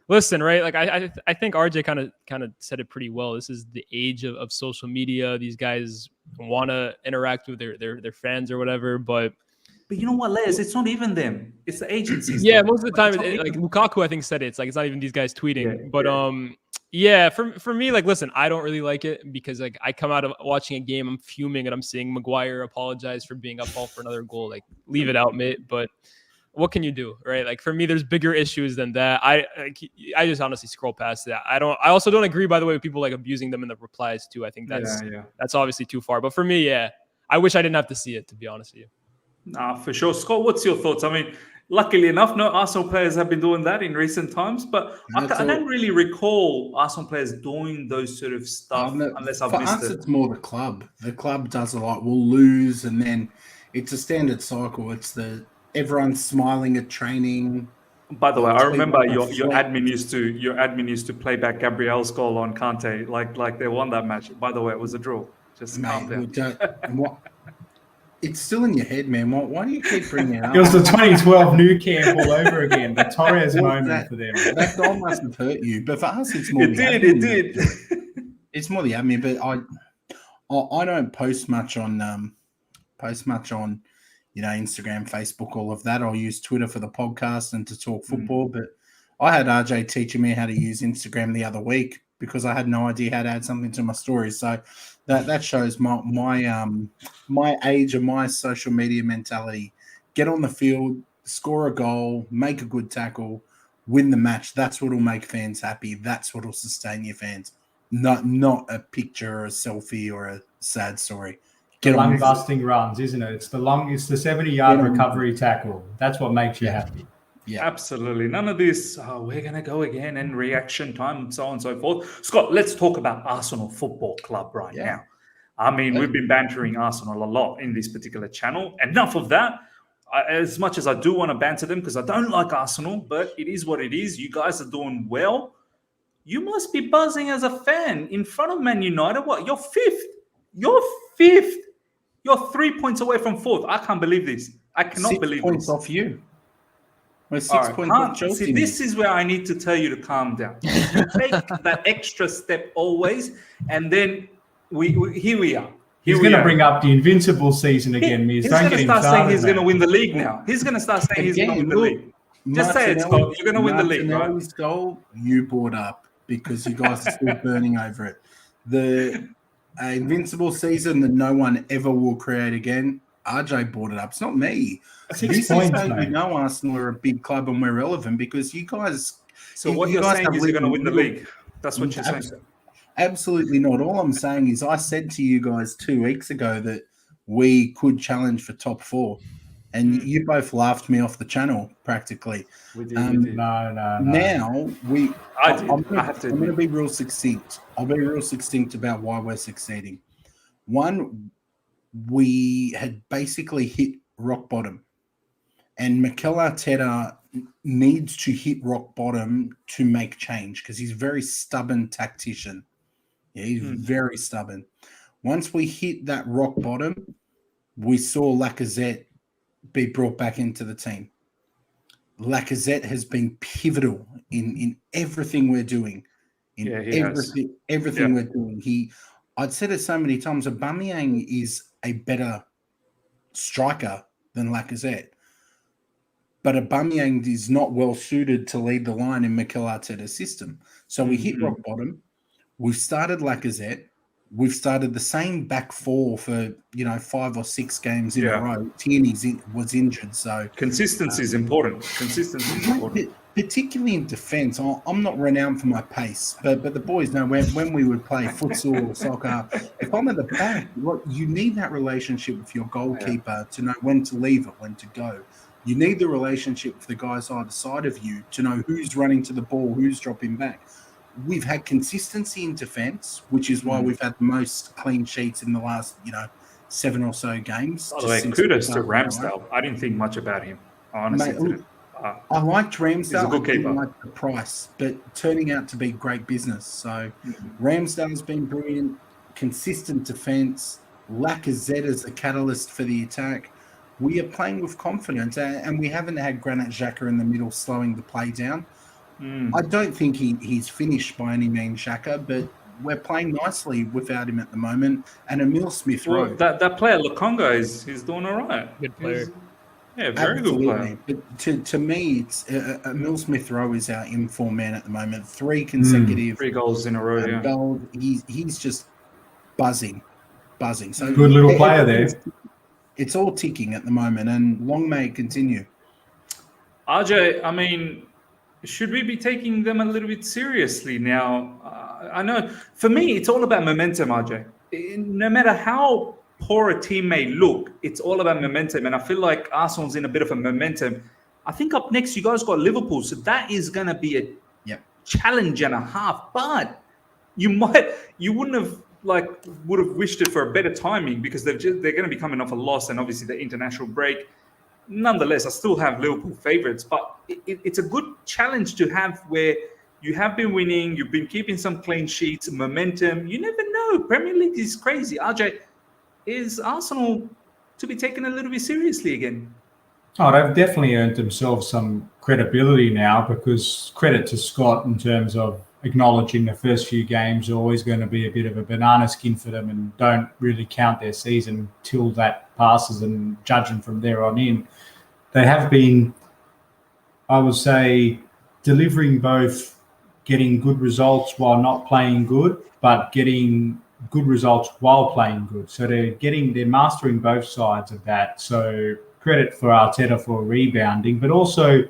listen, right? Like I think RJ kind of said it pretty well. This is the age of social media. These guys want to interact with their fans or whatever, but you know what, Liés? It's not even them. It's the agencies. Yeah, most of the time, like Lukaku, I think said it. It's like it's not even these guys tweeting. Yeah, for me, like, listen, I don't really like it because like I come out of watching a game, I'm fuming and I'm seeing Maguire apologize for being up all for another goal. Like, leave it out, mate. But what can you do, right? Like, for me, there's bigger issues than that. I just honestly scroll past that. I also don't agree, by the way, with people like abusing them in the replies too. I think that's obviously too far. But for me, yeah, I wish I didn't have to see it, to be honest with you. Nah, for sure. Scott, what's your thoughts? I mean, luckily enough, no Arsenal players have been doing that in recent times, but I don't really recall Arsenal players doing those sort of stuff unless I've missed it. For us, it's more the club. The club does a lot. We'll lose, and then it's a standard cycle. It's everyone's smiling at training. By the way, I remember your admin used to play back Gabriel's goal on Kante, like they won that match. By the way, it was a draw. Just calm down. It's still in your head, man. Why do you keep bringing it up? It was the 2012 new camp all over again. The Torres moment for them. That goal must have hurt you. But for us, it's more It did. It's more the admin. But I don't post much on Instagram, Facebook, all of that. I'll use Twitter for the podcast and to talk football. But I had RJ teaching me how to use Instagram the other week because I had no idea how to add something to my stories. So that shows my age and my social media mentality. Get on the field, score a goal, make a good tackle, win the match. That's what will make fans happy. That's what will sustain your fans. Not a picture or a selfie or a sad story. The Get on lung with it. busting runs, isn't it? It's the 70-yard Get on with recovery tackle. That's what makes you happy. Yeah. Absolutely. None of this, we're going to go again and reaction time and so on and so forth. Scott, let's talk about Arsenal Football Club right Yeah. now. I mean, we've been bantering Arsenal a lot in this particular channel. Enough of that. As much as I do want to banter them because I don't like Arsenal, but it is what it is. You guys are doing well. You must be buzzing as a fan in front of Man United. What? You're fifth. You're fifth. You're 3 points away from fourth. I can't believe this. I cannot 6 believe points this. off you. We're 6 All right, points off Chelsea. see, this is where I need to tell you to calm down. You take that extra step always, and then here we are. He's going to bring up the invincible season again, Miz. He's Don't going get to him start saying started, he's going to man. win the league now. He's going to start saying he's going to win the league. Just say it, Scott. You're going to win the league, right? Martinelli's goal you brought up because you guys are still burning over it. The invincible season that no one ever will create again. RJ brought it up. It's not me. 6 This points, is how you mate. know Arsenal are a big club and we're relevant because you guys. So what you're guys saying have is you're going to win the really- league. That's what you're saying. Absolutely not. All I'm saying is I said to you guys 2 weeks ago that we could challenge for top 4. And you both laughed me off the channel practically. We did. No. Now I did. I'm I have to going to admit. be real succinct. I'll be real succinct about why we're succeeding. One, we had basically hit rock bottom. And Mikel Arteta needs to hit rock bottom to make change because he's a very stubborn tactician. Yeah, he's very stubborn. Once we hit that rock bottom, we saw Lacazette be brought back into the team. Lacazette has been pivotal in everything we're doing. Everything we're doing. I'd said it so many times, Aubameyang is a better striker than Lacazette. But Aubameyang is not well suited to lead the line in Mikel Arteta's system. So we hit rock bottom. We've started Lacazette. We've started the same back four for 5 or 6 games in a row. Tierney was injured, so Consistency is important. Consistency is important. Particularly in defence. I'm not renowned for my pace, but the boys know when we would play futsal or soccer. If I'm at the back, you need that relationship with your goalkeeper to know when to leave it, when to go. You need the relationship with the guys either side of you to know who's running to the ball, who's dropping back. We've had consistency in defence, which is why we've had the most clean sheets in the last, 7 or so games. By the way, kudos to Ramsdale. I didn't think much about him. I honestly didn't. I liked Ramsdale. He's a good I didn't keeper. like the price, but turning out to be great business. So Ramsdale's been brilliant, consistent defence. Lacazette is the catalyst for the attack. We are playing with confidence, and we haven't had Granit Xhaka in the middle slowing the play down. I don't think he's finished by any means, Xhaka, but we're playing nicely without him at the moment. And Emil Smith-Rowe. Well, that player, Lukonga, is doing all right. Good player. Very good player. But to me, it's Emil Smith-Rowe is our informed man at the moment. 3 consecutive 3 goals in a row, yeah. goals. He's just buzzing. So Good little player there. It's all ticking at the moment, and long may it continue. RJ, I mean, should we be taking them a little bit seriously now? I know for me, it's all about momentum, RJ. No matter how poor a team may look, it's all about momentum. And I feel like Arsenal's in a bit of a momentum. I think up next, you guys got Liverpool. So that is going to be a challenge and a half. But you wouldn't have would have wished it for a better timing because they're going to be coming off a loss and obviously the international break. Nonetheless, I still have Liverpool favourites, but it's a good challenge to have where you have been winning, you've been keeping some clean sheets, momentum. You never know. Premier League is crazy. RJ, is Arsenal to be taken a little bit seriously again? Oh, they've definitely earned themselves some credibility now because credit to Scott in terms of acknowledging the first few games are always going to be a bit of a banana skin for them and don't really count their season till that passes and judging from there on in. They have been, I would say, delivering both getting good results while not playing good, but getting good results while playing good. So they're mastering both sides of that. So credit for Arteta for rebounding, but also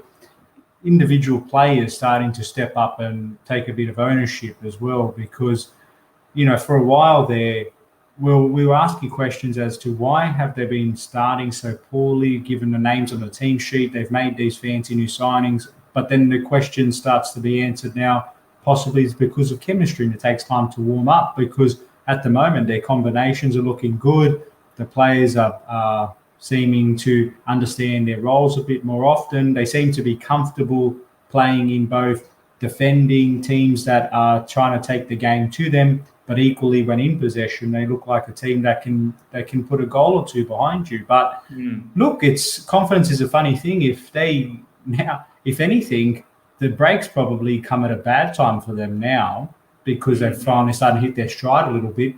individual players starting to step up and take a bit of ownership as well, because, for a while there, we were asking questions as to why have they been starting so poorly, given the names on the team sheet. They've made these fancy new signings, but then the question starts to be answered now. Possibly it's because of chemistry, and it takes time to warm up, because at the moment their combinations are looking good. The players are seeming to understand their roles a bit more often. They seem to be comfortable playing in both defending teams that are trying to take the game to them, but equally when in possession, they look like a team that can put a goal or two behind you. But look, confidence is a funny thing. If anything, the breaks probably come at a bad time for them now, because they've finally started to hit their stride a little bit.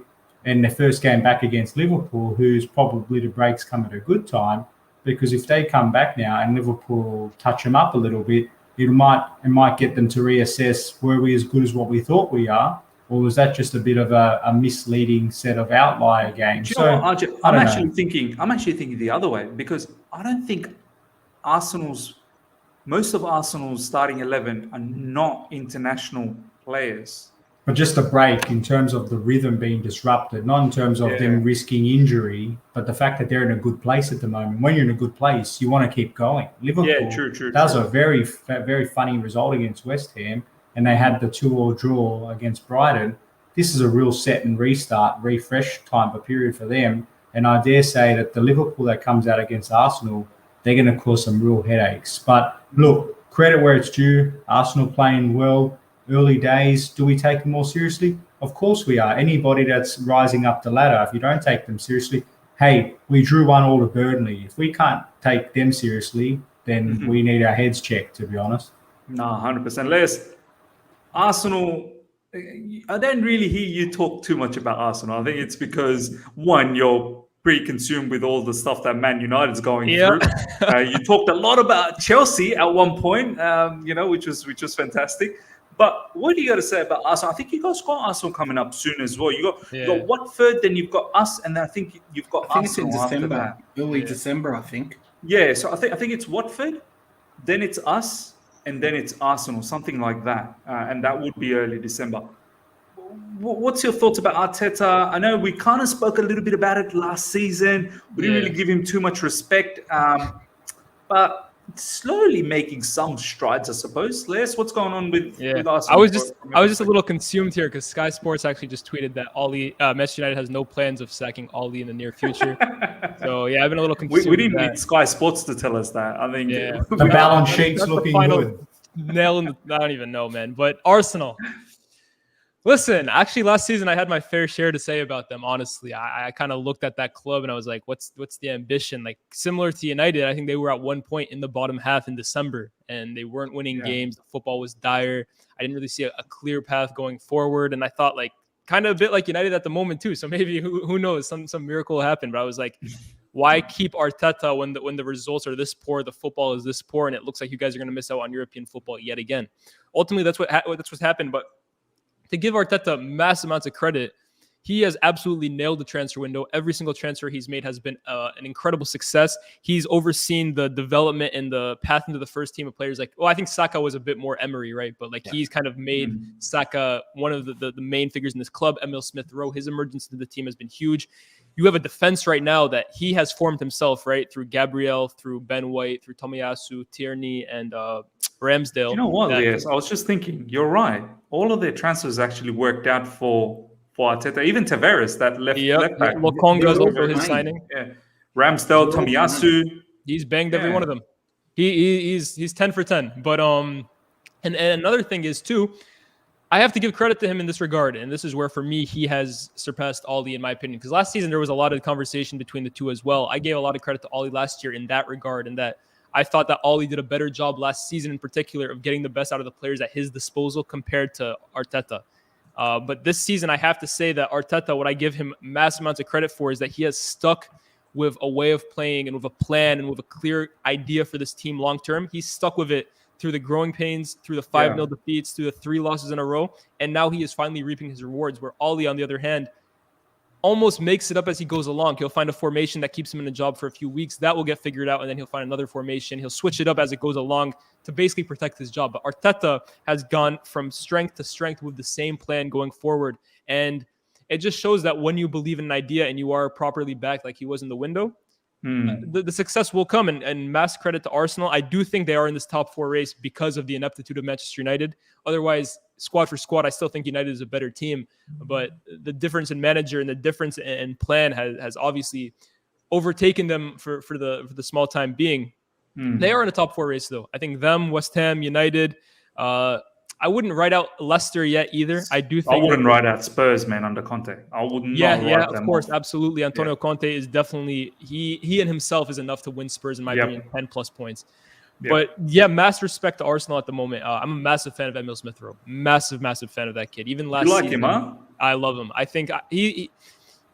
And their first game back against Liverpool, who's probably the breaks come at a good time, because if they come back now and Liverpool touch them up a little bit, it might get them to reassess, were we as good as what we thought we are, or was that just a bit of a misleading set of outlier games? Do you know what, RJ? I'm actually thinking the other way, because I don't think most of Arsenal's starting 11 are not international players. But just a break in terms of the rhythm being disrupted, not in terms of them risking injury, but the fact that they're in a good place at the moment. When you're in a good place, you want to keep going. Liverpool does a very, very funny result against West Ham, and they had the 2-2 draw against Brighton. This is a real set and restart, refresh type of period for them. And I dare say that the Liverpool that comes out against Arsenal, they're going to cause some real headaches. But look, credit where it's due. Arsenal playing well. Early days, do we take them more seriously? Of course we are. Anybody that's rising up the ladder, if you don't take them seriously, hey, we drew 1-1 to Burnley. If we can't take them seriously, then we need our heads checked, to be honest. No, 100%. Lyés, Arsenal, I don't really hear you talk too much about Arsenal. I think it's because, one, you're pre-consumed with all the stuff that Man United's going through. You talked a lot about Chelsea at one point, which was fantastic. But what do you got to say about Arsenal? I think you guys got Arsenal coming up soon as well. You got Watford, then you've got us, and then I think you've got Arsenal it's in December, after that. early December, I think. Yeah, so I think it's Watford, then it's us, and then it's Arsenal, something like that, and that would be early December. What's your thoughts about Arteta? I know we kind of spoke a little bit about it last season. We didn't really give him too much respect, but slowly making some strides, I suppose. Lyés, what's going on with Arsenal? I was just a little consumed here because Sky Sports actually just tweeted that Manchester United has no plans of sacking Ollie in the near future. So I've been a little consumed. We didn't need Sky Sports to tell us that. I think the balance sheet's looking good. Nail in the, I don't even know, man. But Arsenal. Listen, actually, last season I had my fair share to say about them. Honestly, I kind of looked at that club and I was like, "What's the ambition?" Like similar to United, I think they were at one point in the bottom half in December, and they weren't winning games. The football was dire. I didn't really see a clear path going forward, and I thought like kind of a bit like United at the moment too. So maybe who knows, some miracle will happen. But I was like, why keep Arteta when the results are this poor, the football is this poor, and it looks like you guys are going to miss out on European football yet again. Ultimately, that's what's happened, but. To give Arteta mass amounts of credit, he has absolutely nailed the transfer window. Every single transfer he's made has been an incredible success. He's overseen the development and the path into the first team of players. Like, I think Saka was a bit more Emery, right? But he's kind of made Saka one of the main figures in this club. Emil Smith-Rowe, his emergence to the team has been huge. You have a defense right now that he has formed himself, right? Through Gabriel, through Ben White, through Tomiyasu, Tierney, and Ramsdale. You know what, Lyés? I was just thinking, you're right. All of their transfers actually worked out for Arteta. Even Tavares, that left back. Lokonga is also his signing. Yeah. Ramsdale, Tomiyasu. He's banged every one of them. He's 10 for 10. But and another thing is too, I have to give credit to him in this regard, and this is where for me he has surpassed Ollie in my opinion. Because last season there was a lot of conversation between the two as well. I gave a lot of credit to Ollie last year in that regard, and that I thought that Ollie did a better job last season in particular of getting the best out of the players at his disposal compared to Arteta. But this season, I have to say that Arteta, what I give him mass amounts of credit for is that he has stuck with a way of playing and with a plan and with a clear idea for this team long term. He's stuck with it through the growing pains, through the 5-0 defeats, through the 3 losses in a row. And now he is finally reaping his rewards, where Ollie, on the other hand, almost makes it up as he goes along. He'll find a formation that keeps him in a job for a few weeks. That will get figured out, and then he'll find another formation. He'll switch it up as it goes along to basically protect his job. But Arteta has gone from strength to strength with the same plan going forward. And it just shows that when you believe in an idea and you are properly backed, like he was in the window, the success will come. And mass credit to Arsenal. I do think they are in this top 4 race because of the ineptitude of Manchester United. Otherwise, squad for squad, I still think United is a better team. But the difference in manager and the difference in plan has obviously overtaken them for the small time being. They are in a top 4 race, though. I think them, West Ham, United. I wouldn't write out Leicester yet either. I do think I wouldn't write out Spurs, man, under Conte. I wouldn't. Yeah, of course, absolutely. Antonio Conte is definitely he and himself is enough to win Spurs in my opinion, 10+ points. But mass respect to Arsenal at the moment. I'm a massive fan of Emil Smith-Rowe. Massive fan of that kid. Even last season, him, huh? I love him. I think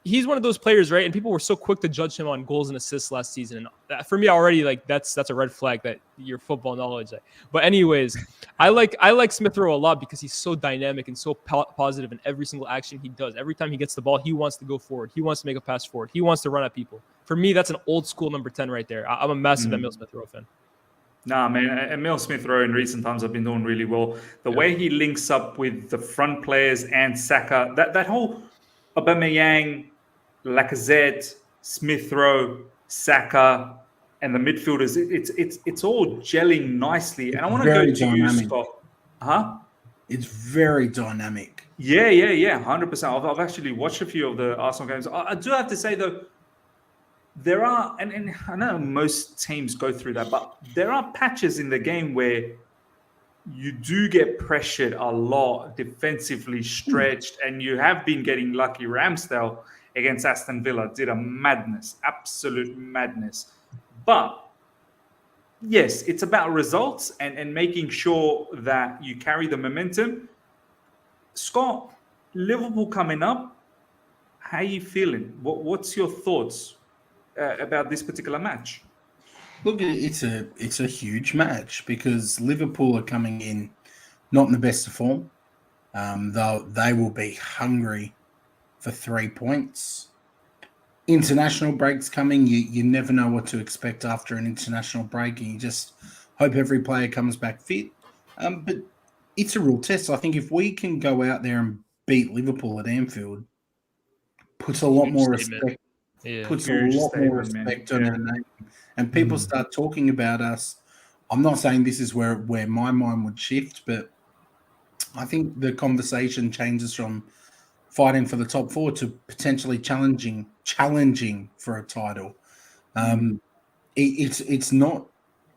he's one of those players, right? And people were so quick to judge him on goals and assists last season. And for me, already, like that's a red flag that your football knowledge. But anyways, I like Smith-Rowe a lot because he's so dynamic and so positive in every single action he does. Every time he gets the ball, he wants to go forward. He wants to make a pass forward. He wants to run at people. For me, that's an old school number 10 right there. I'm a massive Emil Smith-Rowe fan. Nah, man, Emil Smith-Rowe in recent times have been doing really well. The way he links up with the front players and Saka, that whole Aubameyang, Lacazette, Smith-Rowe, Saka, and the midfielders, it's all gelling nicely. And I want to go to you, Scott. Huh? It's very dynamic. Yeah, 100%. I've actually watched a few of the Arsenal games. I do have to say, though, there are, and I know most teams go through that, but there are patches in the game where you do get pressured a lot, defensively stretched, and you have been getting lucky. Ramsdale against Aston Villa did a madness, absolute madness. But yes, it's about results and making sure that you carry the momentum. Scott, Liverpool coming up, how are you feeling? What's your thoughts about this particular match? Look, it's a huge match because Liverpool are coming in not in the best of form. They will be hungry for 3 points. International breaks coming. You never know what to expect after an international break, and you just hope every player comes back fit. But it's a real test. I think if we can go out there and beat Liverpool at Anfield, puts a lot more respect. Puts a lot more respect on our name, and people start talking about us. I'm not saying this is where my mind would shift, but I think the conversation changes from fighting for the top 4 to potentially challenging for a title. It's not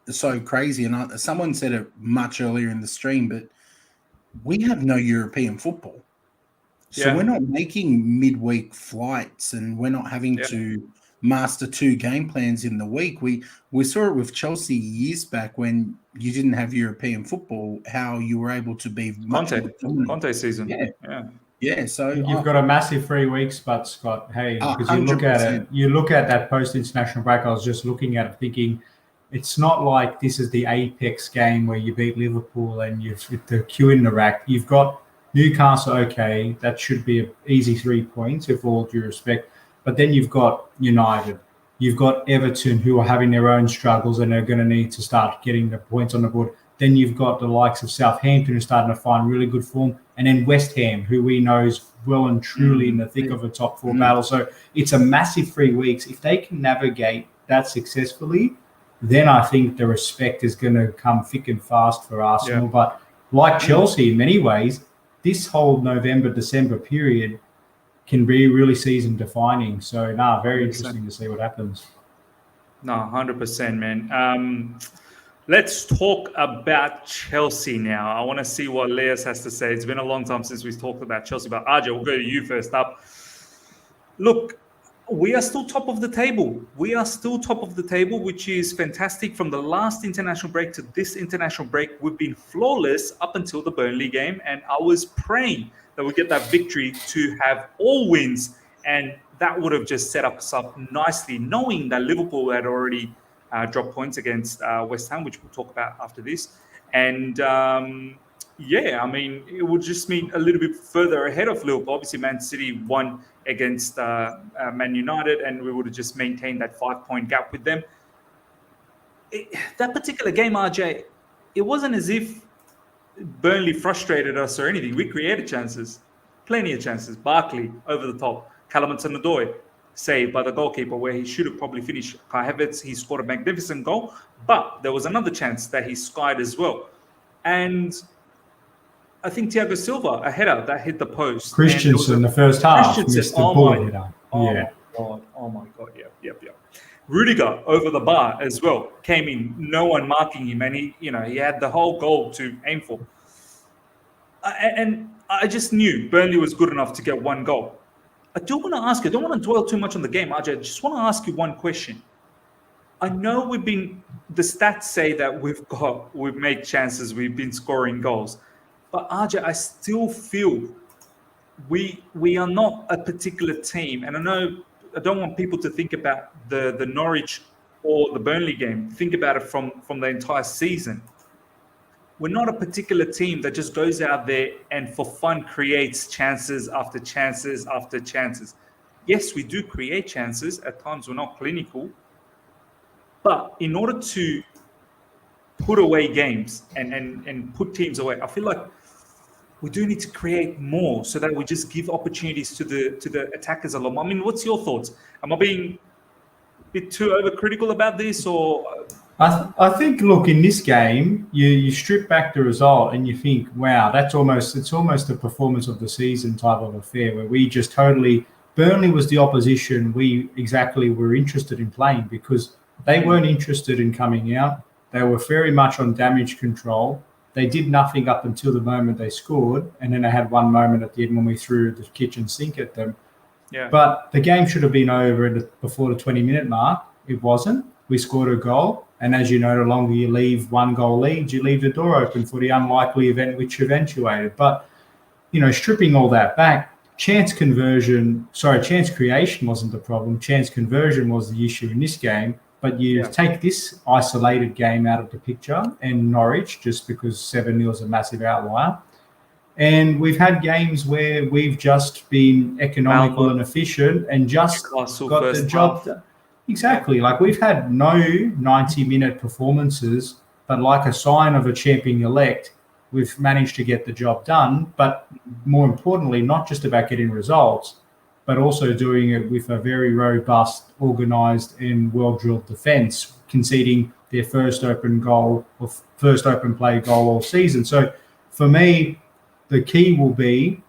so crazy, and someone said it much earlier in the stream, but we have no European football. So we're not making midweek flights, and we're not having to master 2 game plans in the week. We saw it with Chelsea years back when you didn't have European football, how you were able to be Conte season. Yeah. So you've got a massive 3 weeks, but Scott, hey, because you look at that post-international break. I was just looking at it thinking, it's not like this is the apex game where you beat Liverpool and you've with the queue in the rack. You've got Newcastle, okay, that should be an easy 3 points, with all due respect. But then you've got United. You've got Everton, who are having their own struggles and are going to need to start getting the points on the board. Then you've got the likes of Southampton, who are starting to find really good form. And then West Ham, who we know is well and truly in the thick of a top 4 battle. So it's a massive 3 weeks. If they can navigate that successfully, then I think the respect is going to come thick and fast for Arsenal. But like Chelsea, in many ways, this whole November-December period can be really season-defining. So, very interesting to see what happens. No, 100%, man. Let's talk about Chelsea now. I want to see what Lyés has to say. It's been a long time since we've talked about Chelsea, but Ajay, we'll go to you first up. Look, we are still top of the table. Which is fantastic. From the last international break to this international break, we've been flawless up until the Burnley game. And I was praying that we get that victory to have all wins. And that would have just set us up nicely, knowing that Liverpool had already dropped points against West Ham, which we'll talk about after this. And it would just mean a little bit further ahead of Liverpool. Obviously, Man City won against Man United, and we would have just maintained that 5-point gap with them. That particular game, RJ, it wasn't as if Burnley frustrated us or anything. We created chances. Plenty of chances. Barkley over the top. Hudson-Odoi saved by the goalkeeper where he should have probably finished. Kai Havertz, he scored a magnificent goal, but there was another chance that he skied as well. And I think Thiago Silva, a header that hit the post. Christensen, the first half, Christensen, missed the ball header. Yeah. Oh my God. Yep. Rudiger over the bar as well. Came in, no one marking him, and he had the whole goal to aim for. And I just knew Burnley was good enough to get one goal. I do want to ask you, I don't want to dwell too much on the game, RJ. I just want to ask you one question. I know the stats say that we've made chances, we've been scoring goals. But RJ, I still feel we are not a particular team. And I know I don't want people to think about the Norwich or the Burnley game. Think about it from the entire season. We're not a particular team that just goes out there and for fun creates chances after chances after chances. Yes, we do create chances. At times we're not clinical. But in order to put away games and put teams away, I feel like we do need to create more so that we just give opportunities to the attackers a lot more. I mean, what's your thoughts? Am I being a bit too overcritical about this, or? I think, look, in this game, you strip back the result and you think, wow, it's almost a performance of the season type of affair where we just totally, Burnley was the opposition we exactly were interested in playing because they weren't interested in coming out. They were very much on damage control. They did nothing up until the moment they scored, and then they had one moment at the end when we threw the kitchen sink at them. Yeah. But the game should have been over before the 20-minute mark. It wasn't. We scored a goal. And as you know, the longer you leave one goal leads, you leave the door open for the unlikely event which eventuated. But, stripping all that back, chance creation wasn't the problem. Chance conversion was the issue in this game. But you take this isolated game out of the picture and Norwich, just because 7-0 is a massive outlier. And we've had games where we've just been economical and efficient and just got the job done. Exactly. Like we've had no 90-minute performances, but like a sign of a champion-elect, we've managed to get the job done. But more importantly, not just about getting results, but also doing it with a very robust, organised and well-drilled defence, conceding their first open play goal all season. So for me, the key will be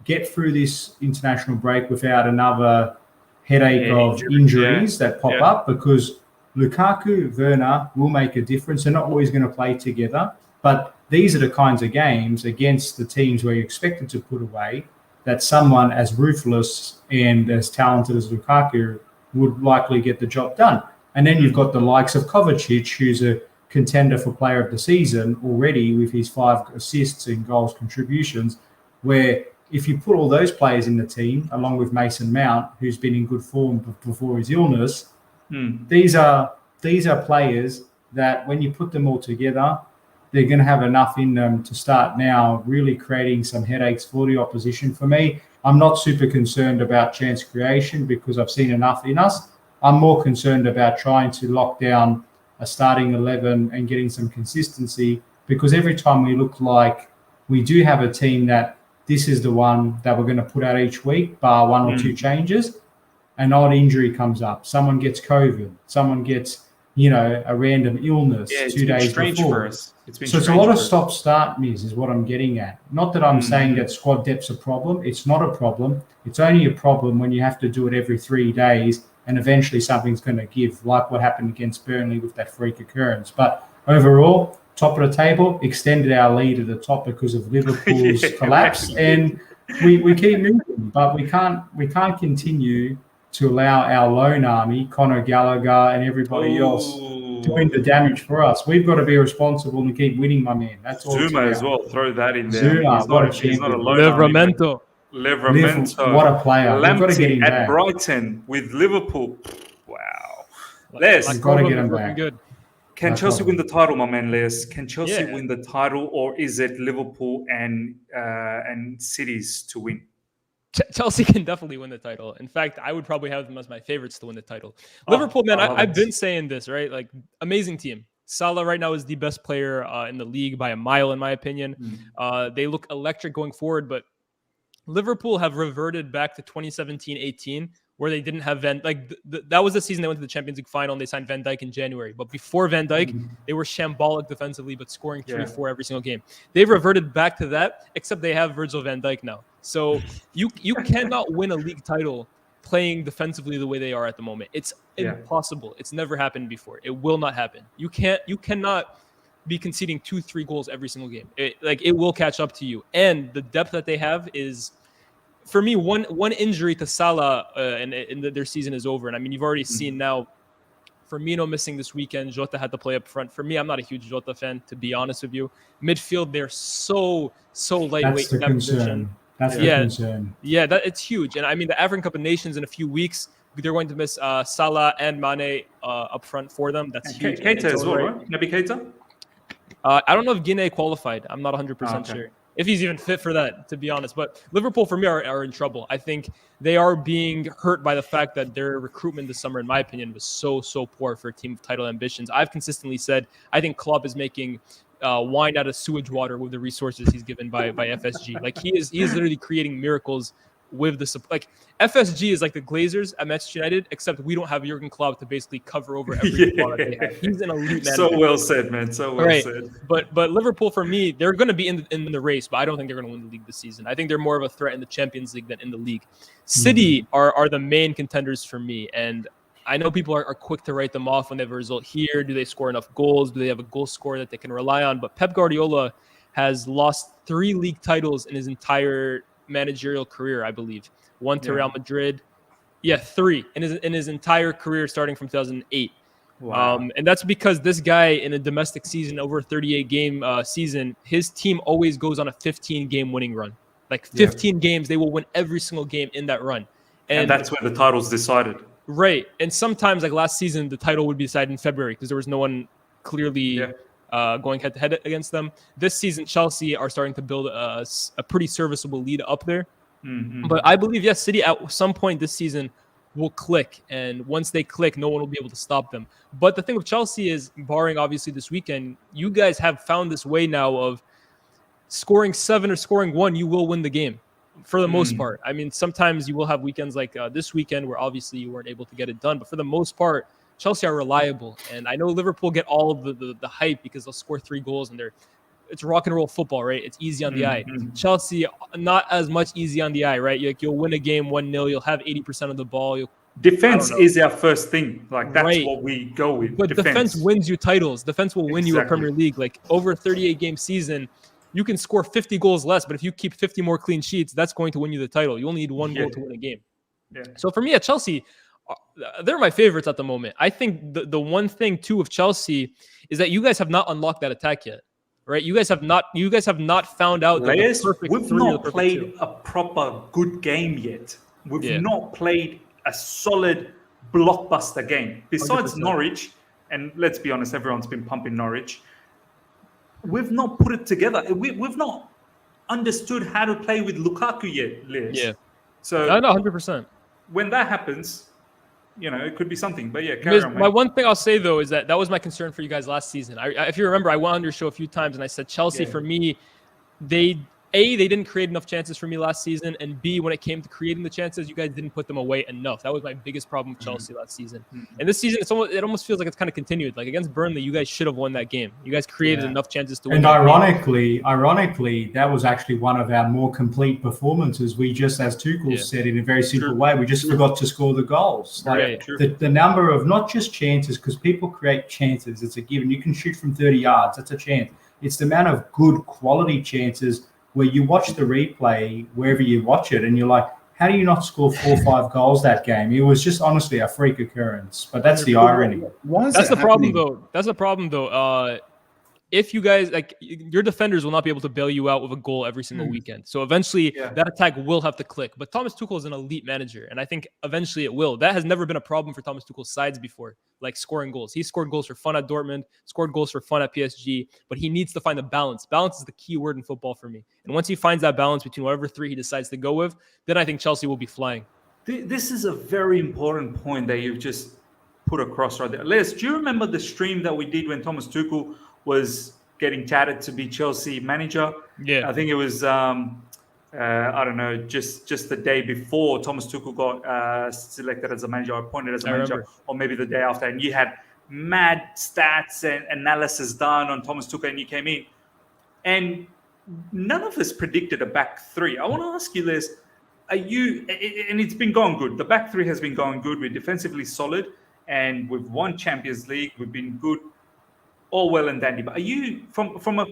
get through this international break without another headache of injuries that pop up, because Lukaku, Werner will make a difference. They're not always going to play together, but these are the kinds of games against the teams where you're expected to put away that someone as ruthless and as talented as Lukaku would likely get the job done. And then you've got the likes of Kovacic, who's a contender for player of the season already with his 5 assists and goals contributions, where if you put all those players in the team, along with Mason Mount, who's been in good form before his illness, these are players that when you put them all together, they're going to have enough in them to start now really creating some headaches for the opposition. For me, I'm not super concerned about chance creation because I've seen enough in us. I'm more concerned about trying to lock down a starting 11 and getting some consistency, because every time we look like we do have a team that this is the one that we're going to put out each week, bar 1 or 2 changes, an odd injury comes up. Someone gets COVID. Someone gets, a random illness 2 days before. For us. It's a lot of stop-start, Miz, is what I'm getting at. Not that I'm saying that squad depth's a problem. It's not a problem. It's only a problem when you have to do it every 3 days and eventually something's going to give, like what happened against Burnley with that freak occurrence. But overall, top of the table, extended our lead at the top because of Liverpool's collapse, and we keep moving, but we can't continue to allow our lone army, Conor Gallagher and everybody else, doing the damage for us. We've got to be responsible and keep winning, my man. That's all. Zuma as well. Throw that in there. Zuma, what a champion. He's not a lone army. Livramento. What a player. Lamptey We've got to get him at back. Brighton with Liverpool. Wow. Les, We've got to get him back. Good. Can Chelsea win the title, my man, Les? Can Chelsea win the title, or is it Liverpool and Cities to win? Chelsea can definitely win the title. In fact, I would probably have them as my favorites to win the title. Liverpool, man, I've been saying this, right? Like, amazing team. Salah right now is the best player in the league by a mile, in my opinion. They look electric going forward, but Liverpool have reverted back to 2017-18, where they didn't have that was the season they went to the Champions League final and they signed Van Dijk in January. But before Van Dijk, they were shambolic defensively, but scoring 3-4 every single game. They've reverted back to that, except they have Virgil van Dijk now. So you cannot win a league title playing defensively the way they are at the moment. It's impossible. It's never happened before. It will not happen. You cannot be conceding 2-3 goals every single game. It will catch up to you. And the depth that they have is, for me, one injury to Salah and their season is over. And I mean, you've already seen now Firmino missing this weekend. Jota had to play up front. For me, I'm not a huge Jota fan, to be honest with you. Midfield, they're so lightweight in that position. That's the concern. Yeah, it's huge. And I mean, the African Cup of Nations in a few weeks, they're going to miss Salah and Mane up front for them. That's huge. Keita as well, right? Naby Keita? I don't know if Guinea qualified. I'm not 100% sure if he's even fit for that, to be honest. But Liverpool, for me, are in trouble. I think they are being hurt by the fact that their recruitment this summer, in my opinion, was so poor for a team of title ambitions. I've consistently said I think Klopp is making wine out of sewage water with the resources he's given by FSG. Like he is literally creating miracles with the like FSG is like the Glazers at Manchester United, except we don't have Jurgen Klopp to basically cover over every flaw that they have. He's an elite manager. So well said, man. So well said. But Liverpool, for me, they're going to be in the race, but I don't think they're going to win the league this season. I think they're more of a threat in the Champions League than in the league. City are the main contenders for me, and I know people are quick to write them off when they have a result here. Do they score enough goals? Do they have a goal scorer that they can rely on? But Pep Guardiola has lost 3 league titles in his entire managerial career, I believe. 1 to Real Madrid. 3 in his entire career starting from 2008. Wow. And that's because this guy in a domestic season, over a 38-game season, his team always goes on a 15-game winning run. Like 15 games, they will win every single game in that run. And that's where the title's decided. Right. And sometimes, like last season, the title would be decided in February because there was no one clearly going head-to-head against them. This season, Chelsea are starting to build a pretty serviceable lead up there. But I believe, City at some point this season will click. And once they click, no one will be able to stop them. But the thing with Chelsea is, barring obviously this weekend, you guys have found this way now of scoring 7 or scoring 1, you will win the game. For the most part. I mean, sometimes you will have weekends like this weekend where obviously you weren't able to get it done. But for the most part, Chelsea are reliable. And I know Liverpool get all of the hype because they'll score 3 goals and it's rock and roll football, right? It's easy on the eye. Chelsea, not as much easy on the eye, right? You'll win a game 1-0. You'll have 80% of the ball. Defense is our first thing. Like that's what we go with. But defense wins you titles. Defense will win you a Premier League. Like over a 38-game season, you can score 50 goals less, but if you keep 50 more clean sheets, that's going to win you the title. You only need 1 goal to win a game. So for me at Chelsea, they're my favorites at the moment. I think the one thing too of Chelsea is that you guys have not unlocked that attack yet, right? You guys have not found out that Lyés, the perfect we've not played a proper good game yet. We've not played a solid blockbuster game. Besides 100%. Norwich, and let's be honest, everyone's been pumping Norwich. We've not put it together. We've not understood how to play with Lukaku yet, Lyés. Yeah. So no, 100%. When that happens, it could be something. But carry on, my one thing I'll say though is that was my concern for you guys last season. If you remember, I went on your show a few times and I said Chelsea for me, they didn't create enough chances for me last season, and B, when it came to creating the chances, you guys didn't put them away enough. That was my biggest problem with Chelsea last season. And this season, it almost feels like it's kind of continued. Like against Burnley, you guys should have won that game. You guys created enough chances to win. And ironically, that was actually one of our more complete performances. We just, as Tuchel said in a very simple way, we just forgot to score the goals. Like the number of not just chances, because people create chances. It's a given. You can shoot from 30 yards. That's a chance. It's the amount of good quality chances where you watch the replay wherever you watch it and you're like, how do you not score 4 or 5 goals that game? It was just honestly a freak occurrence. But that's the irony. That's the problem, though. That's the problem, though. If you guys, your defenders will not be able to bail you out with a goal every single weekend. So eventually that attack will have to click. But Thomas Tuchel is an elite manager, and I think eventually it will. That has never been a problem for Thomas Tuchel's sides before, like scoring goals. He scored goals for fun at Dortmund, scored goals for fun at PSG, but he needs to find the balance. Balance is the key word in football for me. And once he finds that balance between whatever 3 he decides to go with, then I think Chelsea will be flying. This is a very important point that you've just put across right there. Lyés, do you remember the stream that we did when Thomas Tuchel was getting touted to be Chelsea manager? Yeah. I think it was I don't know, just the day before Thomas Tuchel got selected as a manager, or appointed as a I manager, remember. or maybe the day after, and you had mad stats and analysis done on Thomas Tuchel, and you came in, and none of us predicted a back three. I want to ask you, Liz, are you? And it's been going good. The back three has been going good. We're defensively solid, and we've won Champions League. We've been good, all well and dandy. But are you from a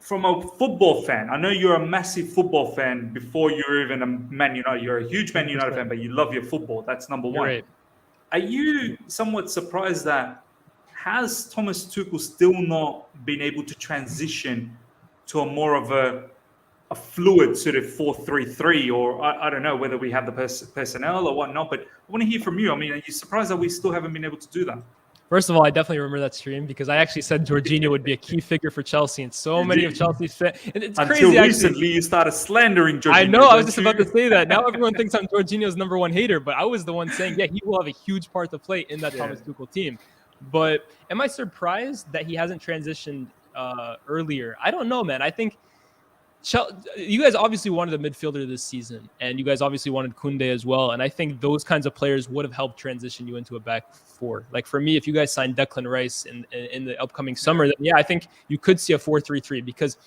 football fan? I know you're a massive football fan before you're even a Man United. You're a huge Man United 100%. fan, but you love your football. That's number You're one. right. Are you somewhat surprised that has Thomas Tuchel still not been able to transition to a more of a fluid sort of 4-3-3, or I don't know whether we have the personnel or whatnot, but I want to hear from you. I mean, are you surprised that we still haven't been able to do that? First of all, I definitely remember that stream because I actually said Jorginho would be a key figure for Chelsea, and so many of Chelsea's fans. And it's Until crazy. recently, you started slandering Jorginho. I know. I was don't just you? about to say that. Now everyone thinks I'm Jorginho's number one hater, but I was the one saying, yeah, he will have a huge part to play in that Thomas Tuchel team. But am I surprised that he hasn't transitioned earlier? I don't know, man. I think you guys obviously wanted a midfielder this season, and you guys obviously wanted Koundé as well. And I think those kinds of players would have helped transition you into a back four. Like for me, if you guys signed Declan Rice in the upcoming summer, then yeah, I think you could see a 4-3-3. Because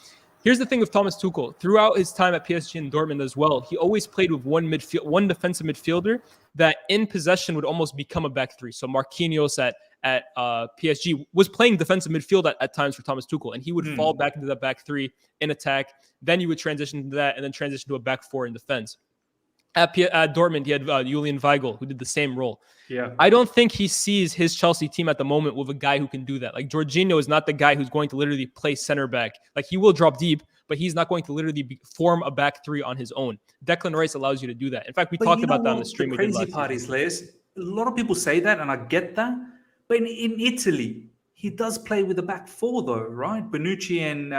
here's the thing with Thomas Tuchel: throughout his time at PSG and Dortmund as well, he always played with one defensive midfielder that in possession would almost become a back three. So Marquinhos at PSG was playing defensive midfield at times for Thomas Tuchel, and he would fall back into the back three in attack. Then you would transition to that, and then transition to a back four in defense. At Dortmund, he had Julian Weigl, who did the same role. Yeah, I don't think he sees his Chelsea team at the moment with a guy who can do that. Like Jorginho is not the guy who's going to literally play center back. Like he will drop deep, but he's not going to literally form a back three on his own. Declan Rice allows you to do that. In fact, we talked about that on the stream. The crazy part is, Lyés, a lot of people say that, and I get that. But in Italy, he does play with a back four, though, right? Bonucci and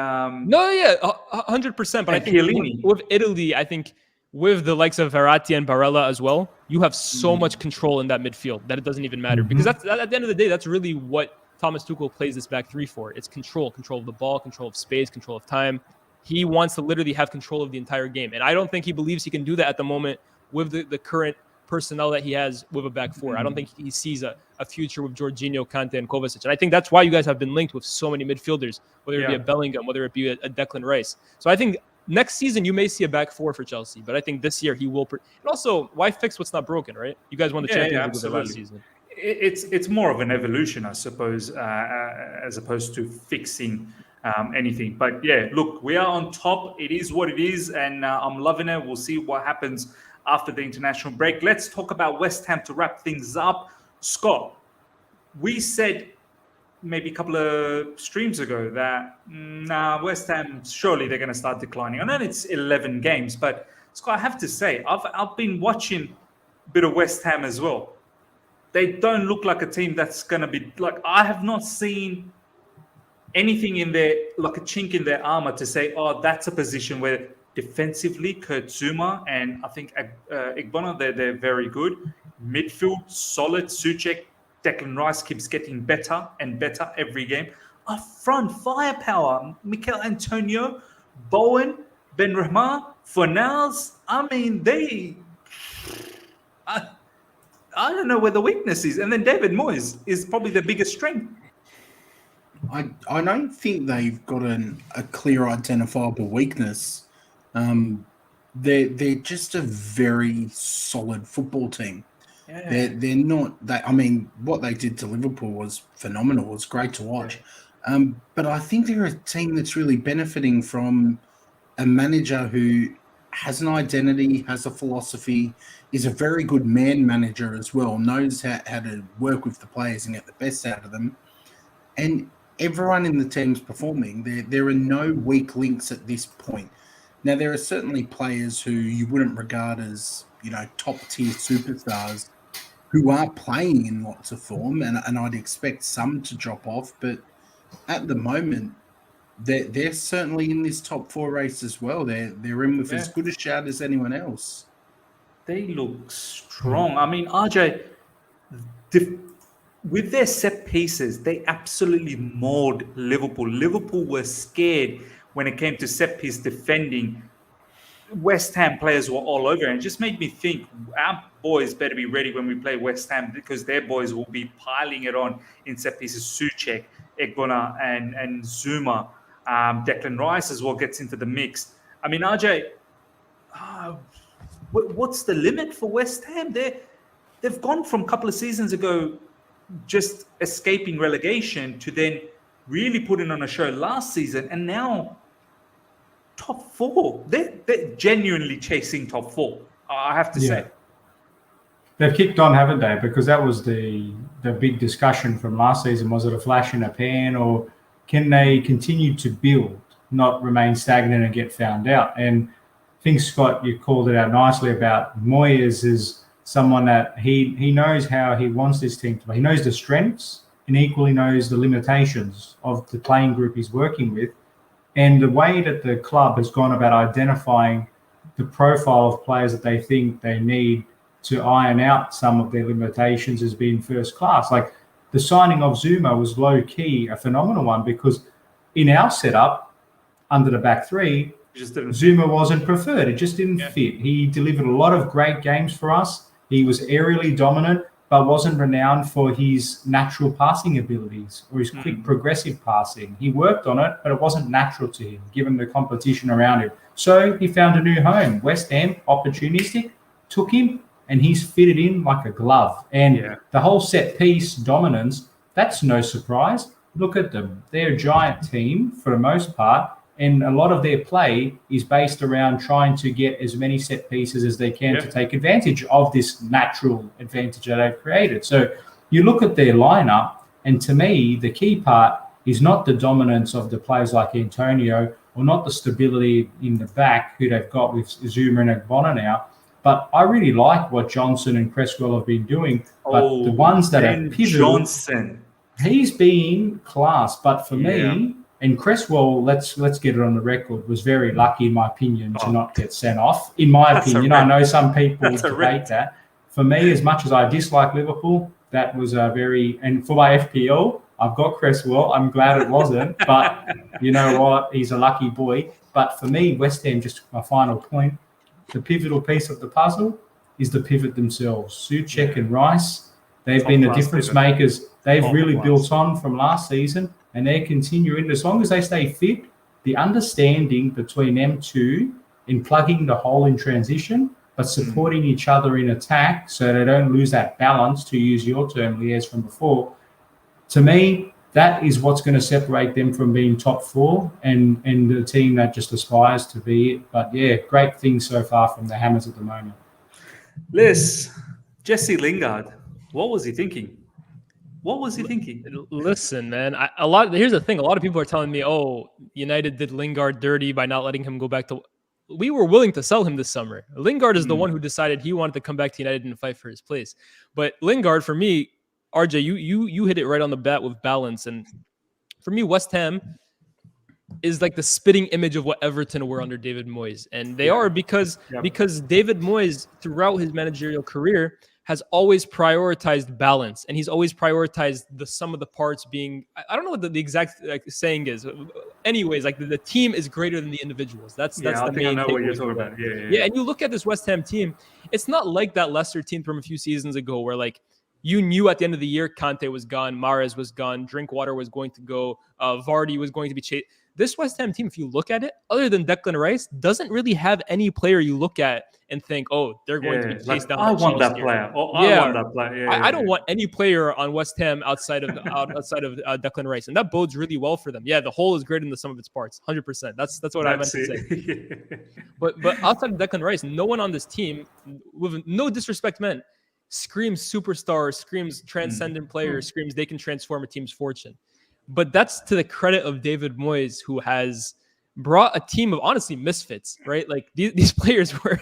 no, yeah, 100%. But I think Chiellini. with Italy, I think with the likes of Verratti and Barella as well, you have so much control in that midfield that it doesn't even matter. Because that's at the end of the day, that's really what Thomas Tuchel plays this back three for. It's control of the ball, control of space, control of time. He wants to literally have control of the entire game. And I don't think he believes he can do that at the moment with the current personnel that he has with a back four. I don't think he sees a future with Jorginho, Kante, and Kovacic. And I think that's why you guys have been linked with so many midfielders, whether it be a Bellingham, whether it be a Declan Rice. So I think next season you may see a back four for Chelsea, but I think this year he will. And also, why fix what's not broken, right? You guys won the Champions League with it last season. It's more of an evolution, I suppose, as opposed to fixing anything. But yeah, look, we are on top. It is what it is, and I'm loving it. We'll see what happens after the international break. Let's talk about West Ham to wrap things up. Scott, we said maybe a couple of streams ago that West Ham, surely they're going to start declining. I know it's 11 games, but Scott, I have to say, I've been watching a bit of West Ham as well. They don't look like a team that's going to be like, I have not seen anything in there, like a chink in their armor to say, oh, that's a position where defensively, Kurt Zouma and I think Igbona, they're very good. Midfield, solid. Souček, Declan Rice keeps getting better and better every game. Up front, firepower. Mikel Antonio, Bowen, Benrahma, Fornals. I mean, I don't know where the weakness is. And then David Moyes is probably the biggest strength. I don't think they've got a clear identifiable weakness. They're just a very solid football team. Yeah. They're not that. I mean, what they did to Liverpool was phenomenal. It was great to watch. But I think they're a team that's really benefiting from a manager who has an identity, has a philosophy, is a very good man manager as well, knows how to work with the players and get the best out of them. And everyone in the team's performing. There are no weak links at this point. Now, there are certainly players who you wouldn't regard as, top-tier superstars who are playing in lots of form, and I'd expect some to drop off. But at the moment, they're certainly in this top four race as well. They're in with as good a shout as anyone else. They look strong. I mean, RJ, with their set pieces, they absolutely mauled Liverpool. Liverpool were scared when it came to set piece defending. West Ham players were all over, and it just made me think our boys better be ready when we play West Ham, because their boys will be piling it on in set pieces. Souček, Egbona, and Zuma, Declan Rice as well gets into the mix. I mean, RJ, what's the limit for West Ham? They've gone from a couple of seasons ago just escaping relegation to then really putting on a show last season, and now top four. They're genuinely chasing top four, I have to say. They've kicked on, haven't they? Because that was the big discussion from last season. Was it a flash in a pan, or can they continue to build, not remain stagnant and get found out? And I think, Scott, you called it out nicely about Moyes is someone that he knows how he wants this team to play. He knows the strengths and equally knows the limitations of the playing group he's working with. And the way that the club has gone about identifying the profile of players that they think they need to iron out some of their limitations has been first class. Like the signing of Zuma was low-key a phenomenal one, because in our setup, under the back three, Zuma wasn't preferred. It just didn't fit. He delivered a lot of great games for us. He was aerially dominant, but wasn't renowned for his natural passing abilities or his quick progressive passing. He worked on it, but it wasn't natural to him, given the competition around him. So he found a new home. West Ham, opportunistic, took him, and he's fitted in like a glove. And the whole set piece dominance, that's no surprise. Look at them. They're a giant team for the most part, and a lot of their play is based around trying to get as many set pieces as they can to take advantage of this natural advantage that they've created. So you look at their lineup, and to me, the key part is not the dominance of the players like Antonio, or not the stability in the back who they've got with Zuma and Agbona now. But I really like what Johnson and Cresswell have been doing. But the ones that are pivotal, Johnson, he's been class. But for me, and Cresswell, let's get it on the record, was very lucky, in my opinion, to not get sent off. In my opinion, I know some people debate that. For me, as much as I dislike Liverpool, that was a very, and for my FPL, I've got Cresswell. I'm glad it wasn't, but you know what? He's a lucky boy. But for me, West Ham, just my final point, the pivotal piece of the puzzle is the pivot themselves. Souček and Rice, they've been the difference makers. They've really built on from last season, and they're continuing. As long as they stay fit, the understanding between them two in plugging the hole in transition, but supporting each other in attack so they don't lose that balance, to use your term, Lyés, from before. To me, that is what's going to separate them from being top four and the team that just aspires to be it. But yeah, great things so far from the Hammers at the moment. Liz, Jesse Lingard, what was he thinking? What was he thinking? Listen, man, here's the thing. A lot of people are telling me, oh, United did Lingard dirty by not letting him go back to... We were willing to sell him this summer. Lingard is the one who decided he wanted to come back to United and fight for his place. But Lingard, for me, RJ, you hit it right on the bat with balance. And for me, West Ham is like the spitting image of what Everton were under David Moyes. And they are because David Moyes, throughout his managerial career, has always prioritized balance, and he's always prioritized the sum of the parts being, I don't know what the exact saying is. Anyways, like the team is greater than the individuals. That's the main. I know what you're talking about. Yeah. And you look at this West Ham team, it's not like that Leicester team from a few seasons ago where like you knew at the end of the year Kante was gone, Mahrez was gone, Drinkwater was going to go, Vardy was going to be chased. This West Ham team, if you look at it, other than Declan Rice, doesn't really have any player you look at and think, oh, they're going to be chased down. I want that player. I want that player. I don't want any player on West Ham outside of Declan Rice, and that bodes really well for them. Yeah, the whole is greater than the sum of its parts, 100%. That's what I meant to say. But outside of Declan Rice, no one on this team, with no disrespect meant, screams superstar, screams transcendent player, screams they can transform a team's fortune. But that's to the credit of David Moyes, who has brought a team of honestly misfits, right? Like these players were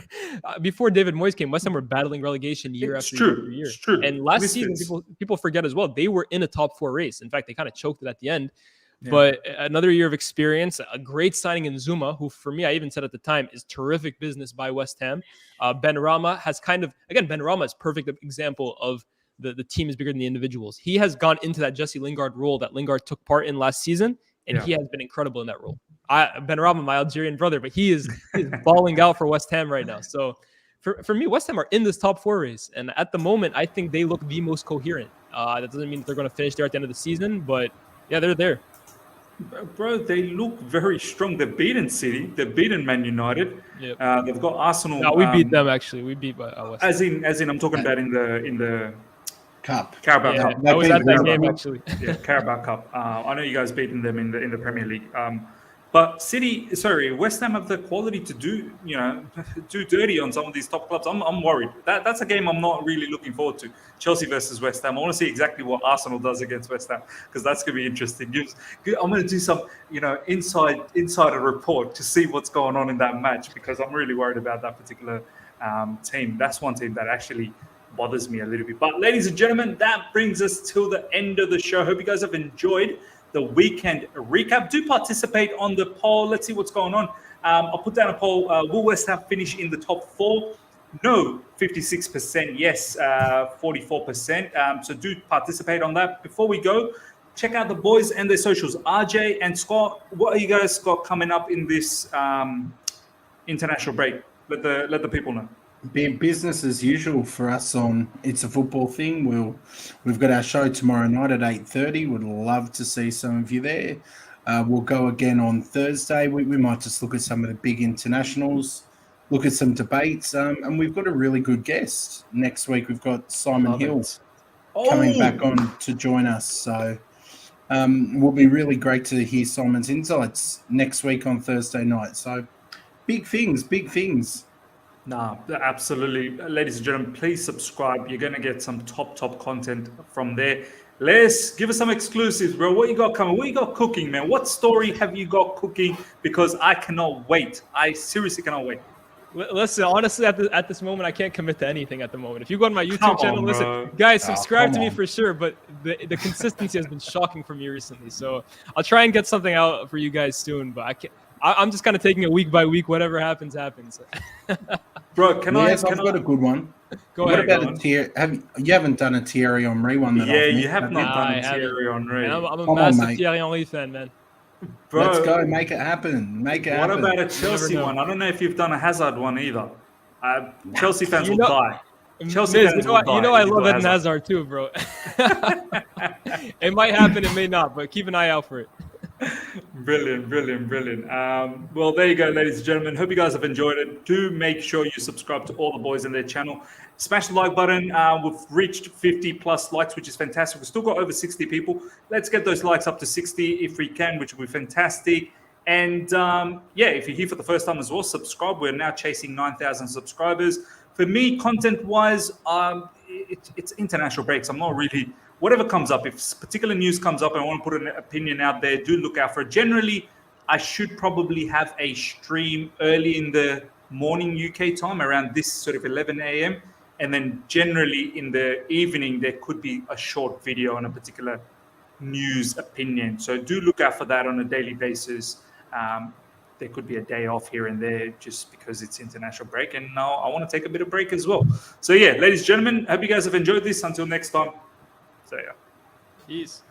before David Moyes came, West Ham were battling relegation year after year. It's true. And last season, people forget as well, they were in a top four race. In fact, they kind of choked it at the end. Yeah. But another year of experience, a great signing in Zuma, who for me, I even said at the time, is terrific business by West Ham. Ben Rama has Ben Rama is a perfect example of the team is bigger than the individuals. He has gone into that Jesse Lingard role that Lingard took part in last season, and he has been incredible in that role. Benrahma, my Algerian brother, but he is balling out for West Ham right now. So for me, West Ham are in this top 4 race, and at the moment, I think they look the most coherent. That doesn't mean they're going to finish there at the end of the season, but yeah, they're there. Bro, they look very strong. They've beaten City. They've beaten Man United. Yep. They've got Arsenal. No, we beat them actually. We beat West Ham. As in, I'm talking about in the Cup. Carabao Yeah, Cup. I was at that Carabao game Cup. actually. Yeah, Carabao Cup. I know you guys beaten them in the Premier League. But West Ham have the quality to do dirty on some of these top clubs. I'm worried. That's a game I'm not really looking forward to. Chelsea versus West Ham. I want to see exactly what Arsenal does against West Ham because that's going to be interesting. I'm going to do some insider report to see what's going on in that match because I'm really worried about that particular team. That's one team that actually bothers me a little bit. But ladies and gentlemen, that brings us till the end of the show. Hope you guys have enjoyed the weekend recap. Do participate on the poll. Let's see what's going on. I'll put down a poll. Will West Ham finish in the top 4? No, 56%. Yes, 44%. So do participate on that. Before we go, check out the boys and their socials. RJ and Scott, what are you guys got coming up in this international break? Let the people know. Be business as usual for us on It's a Football Thing. We've got our show tomorrow night at 8:30. Would love to see some of you there. We'll go again on Thursday. We might just look at some of the big internationals, look at some debates, and we've got a really good guest. Next week we've got Simon Hill coming back on to join us. So will be really great to hear Simon's insights next week on Thursday night. So big things. Nah, absolutely. Ladies and gentlemen, please subscribe. You're going to get some top content from there. Lyés, give us some exclusives, bro. What you got coming? What you got cooking, man? What story have you got cooking? Because I cannot wait. I seriously cannot wait. Listen, honestly, at this moment, I can't commit to anything at the moment. If you go on my YouTube channel, listen, guys, subscribe to me for sure. But the consistency has been shocking for me recently. So I'll try and get something out for you guys soon. But I can't. I'm just kind of taking it week by week. Whatever happens. Bro, I've got a good one. Go ahead. What about you haven't done a Thierry Henry one? You have not done a Thierry Henry. I'm a massive Thierry Henry fan, man. Bro, let's go. Make it happen. What about a Chelsea one? I don't know if you've done a Hazard one either. Chelsea fans will die. Chelsea fans will die. You know I love Eden Hazard too, bro. It might happen, it may not, but keep an eye out for it. Brilliant. Well, there you go, ladies and gentlemen. Hope you guys have enjoyed it. Do make sure you subscribe to all the boys in their channel. Smash the like button. We've reached 50 plus likes, which is fantastic. We've still got over 60 people. Let's get those likes up to 60 if we can, which will be fantastic. And if you're here for the first time as well, subscribe. We're now chasing 9,000 subscribers. For me, content-wise, it's international breaks. I'm not really... Whatever comes up, if particular news comes up and I want to put an opinion out there, do look out for it. Generally, I should probably have a stream early in the morning UK time, around this sort of 11 a.m. And then generally in the evening, there could be a short video on a particular news opinion. So do look out for that on a daily basis. There could be a day off here and there just because it's international break. And now I want to take a bit of break as well. So yeah, ladies and gentlemen, hope you guys have enjoyed this. Until next time. So yeah. Peace.